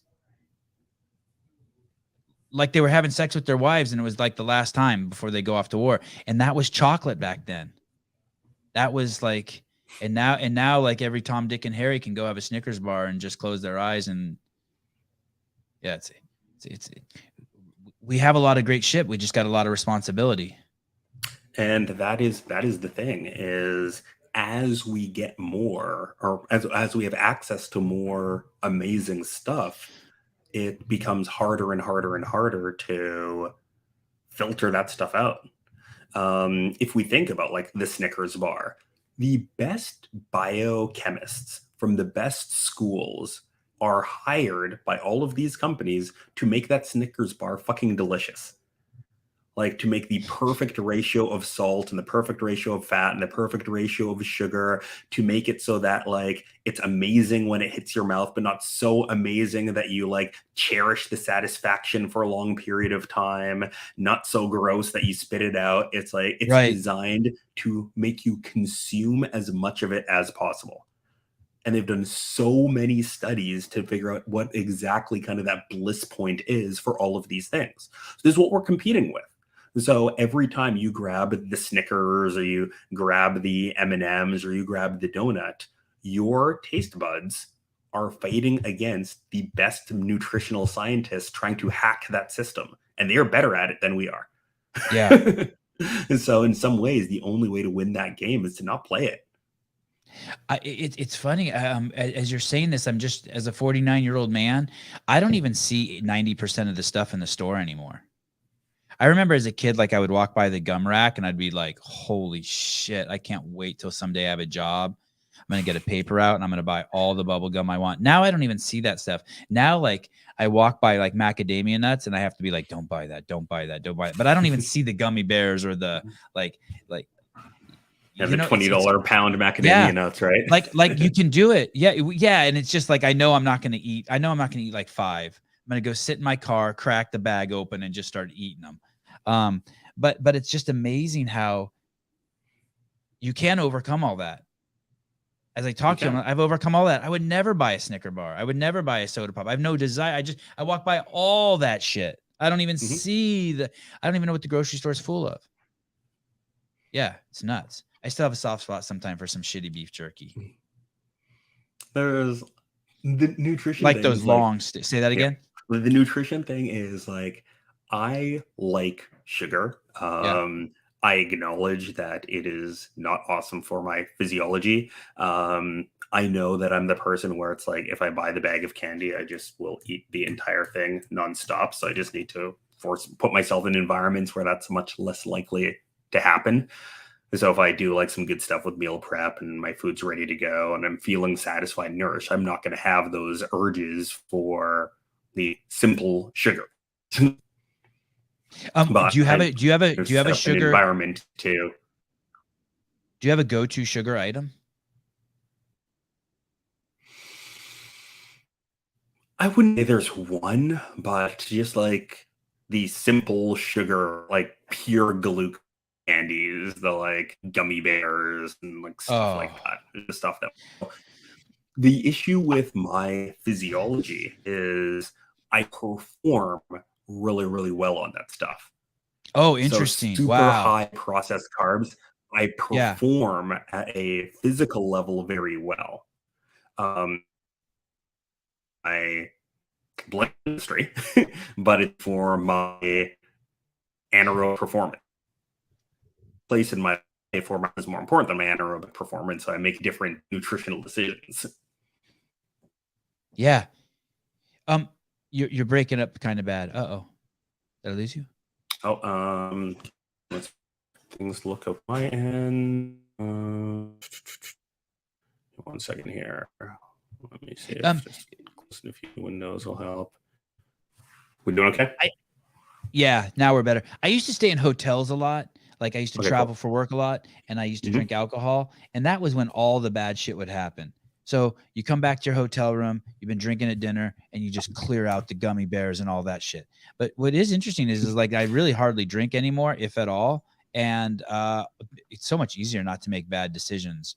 Like they were having sex with their wives and it was like the last time before they go off to war. And that was chocolate back then. That was like, and now like every Tom, Dick, and Harry can go have a Snickers bar and just close their eyes. And yeah, we have a lot of great shit. We just got a lot of responsibility. And that is the thing is, as we get more, or as we have access to more amazing stuff, it becomes harder and harder and harder to filter that stuff out. If we think about like the Snickers bar, the best biochemists from the best schools are hired by all of these companies to make that Snickers bar fucking delicious. Like to make the perfect ratio of salt and the perfect ratio of fat and the perfect ratio of sugar, to make it so that like it's amazing when it hits your mouth, but not so amazing that you like cherish the satisfaction for a long period of time, not so gross that you spit it out. It's like it's designed to make you consume as much of it as possible. And they've done so many studies to figure out what exactly kind of that bliss point is for all of these things. So this is what we're competing with. So every time you grab the Snickers or you grab the M&Ms or you grab the donut, your taste buds are fighting against the best nutritional scientists trying to hack that system. And they are better at it than we are. Yeah. And so in some ways, the only way to win that game is to not play it. It's funny. As you're saying this, I'm just, as a 49-year-old man, I don't even see 90% of the stuff in the store anymore. I remember as a kid, like I would walk by the gum rack and I'd be like, holy shit, I can't wait till someday I have a job. I'm going to get a paper out and I'm going to buy all the bubble gum I want. Now I don't even see that stuff. Now, like I walk by like macadamia nuts and I have to be like, don't buy that. Don't buy that. Don't buy it. But I don't even see the gummy bears or the like yeah, the $20 pound macadamia nuts, right? Like you can do it. Yeah. And it's just like, I know I'm not going to eat like 5. I'm going to go sit in my car, crack the bag open and just start eating them. But it's just amazing how, you can overcome all that. As I talk to him, I've overcome all that. I would never buy a Snicker bar. I would never buy a soda pop. I have no desire. I walk by all that shit. I don't even see I don't even know what the grocery store is full of. Yeah, it's nuts. I still have a soft spot sometime for some shitty beef jerky. There's the nutrition like thing those is long say that again. The nutrition thing is like, I like sugar. I acknowledge that it is not awesome for my physiology. I know that I'm the person where it's like, if I buy the bag of candy, I just will eat the entire thing nonstop. So I just need to put myself in environments where that's much less likely to happen. So if I do like some good stuff with meal prep and my food's ready to go and I'm feeling satisfied and nourished, I'm not going to have those urges for the simple sugar. Do you have a sugar environment too? Do you have a go-to sugar item? I wouldn't say there's one, but just like the simple sugar, like pure glucose candies, the like gummy bears and like stuff like that. The stuff that the issue with my physiology is I perform really, really well on that stuff. Oh, interesting. So super high processed carbs, I perform at a physical level very well. I blame industry, but it's for my anaerobic performance. Place in my format is more important than my anaerobic performance, so I make different nutritional decisions. Yeah. You're breaking up kind of bad. Uh-oh. Did I lose you? Oh, let's things look up my end. 1 second here. Let me see if just closing a few windows will help. We doing okay? Yeah, now we're better. I used to stay in hotels a lot. Like I used to travel for work a lot, and I used to drink alcohol, and that was when all the bad shit would happen. So you come back to your hotel room, you've been drinking at dinner, and you just clear out the gummy bears and all that shit. But what is interesting is like I really hardly drink anymore, if at all, and it's so much easier not to make bad decisions.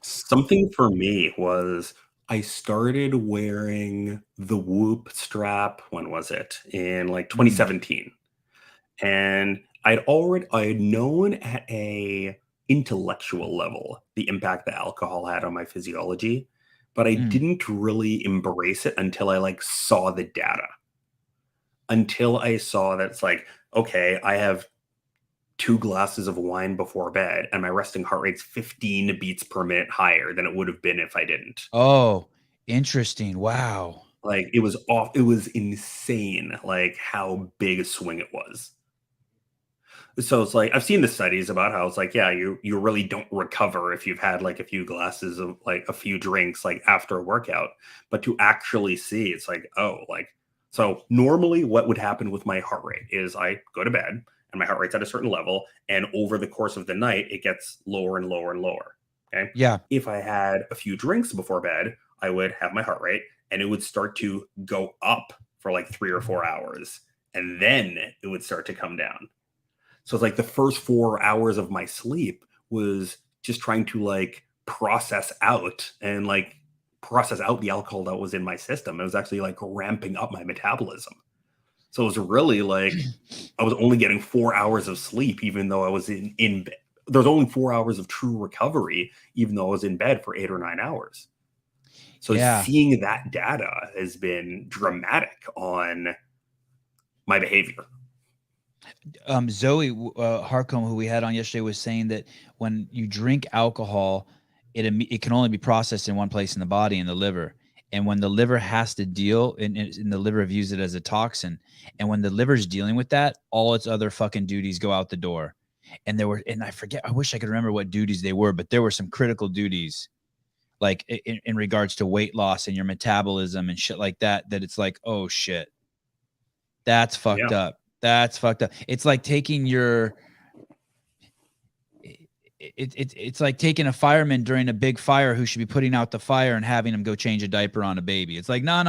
Something for me was I started wearing the Whoop strap. When was it? In like 2017, and I had known at a intellectual level the impact that alcohol had on my physiology, but I didn't really embrace it until I like saw the data. Until I saw that it's like, okay, I have 2 glasses of wine before bed and my resting heart rate's 15 beats per minute higher than it would have been if I didn't. Oh, interesting. Wow. Like it was insane, like how big a swing it was. So it's like I've seen the studies about how it's like, yeah, you really don't recover if you've had like a few glasses of like a few drinks like after a workout. But to actually see, it's like, oh, like so normally what would happen with my heart rate is I go to bed and my heart rate's at a certain level, and over the course of the night, it gets lower and lower and lower. Okay. Yeah. If I had a few drinks before bed, I would have my heart rate and it would start to go up for like 3 or 4 hours. And then it would start to come down. So it's like the first 4 hours of my sleep was just trying to like process out the alcohol that was in my system. It was actually like ramping up my metabolism. So it was really like I was only getting 4 hours of sleep, even though I was in bed. There's only 4 hours of true recovery, even though I was in bed for 8 or 9 hours. So seeing that data has been dramatic on my behavior. Zoe Harcombe, who we had on yesterday, was saying that when you drink alcohol, it can only be processed in one place in the body, in the liver. And when the liver has to deal, and the liver views it as a toxin, and when the liver's dealing with that, all its other fucking duties go out the door. And I forget, I wish I could remember what duties they were, but there were some critical duties, like in regards to weight loss and your metabolism and shit like that, that it's like, oh shit, that's fucked up. That's fucked up. It's like taking it's like taking a fireman during a big fire who should be putting out the fire and having him go change a diaper on a baby. It's like, nah.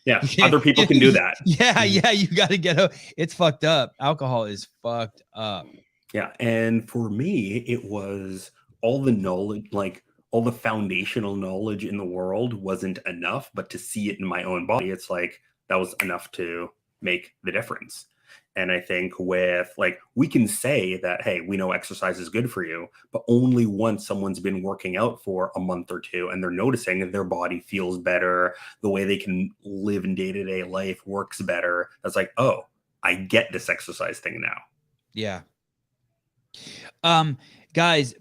Yeah, other people can do that. Yeah, you got to get it's fucked up. Alcohol is fucked up. Yeah. And for me, it was all the knowledge, like all the foundational knowledge in the world wasn't enough, but to see it in my own body, it's like that was enough to make the difference. And I think with like, we can say that, hey, we know exercise is good for you, but only once someone's been working out for a month or two and they're noticing that their body feels better, the way they can live in day to day life works better. That's like, oh, I get this exercise thing now. Yeah. Um, guys,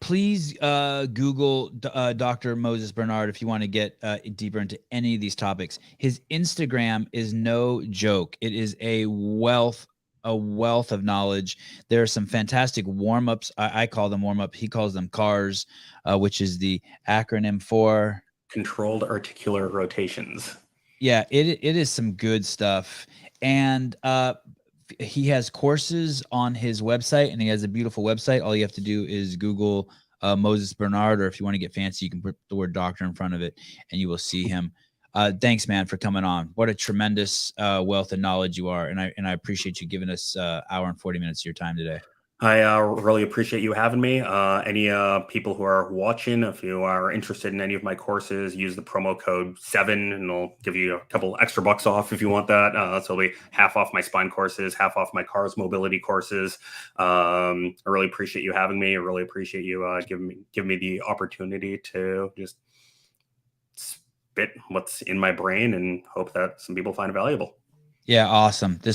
please Google Dr. Moses Bernard if you want to get deeper into any of these topics. His Instagram is no joke. It is a wealth of knowledge. There are some fantastic warm ups. I call them warm up. He calls them CARS, which is the acronym for Controlled articular rotations. yeah. It is some good stuff, and he has courses on his website, and he has a beautiful website. All you have to do is Google Moses Bernard, or if you want to get fancy, you can put the word doctor in front of it, and you will see him. Thanks, man, for coming on. What a tremendous wealth of knowledge you are, and I appreciate you giving us hour and 40 minutes of your time today. I really appreciate you having me. Any people who are watching, if you are interested in any of my courses, use the promo code Sevan, and I'll give you a couple extra bucks off if you want that. So it'll be half off my spine courses, half off my CARS mobility courses. I really appreciate you having me. I really appreciate you giving me the opportunity to just spit what's in my brain, and hope that some people find it valuable. Yeah, awesome. This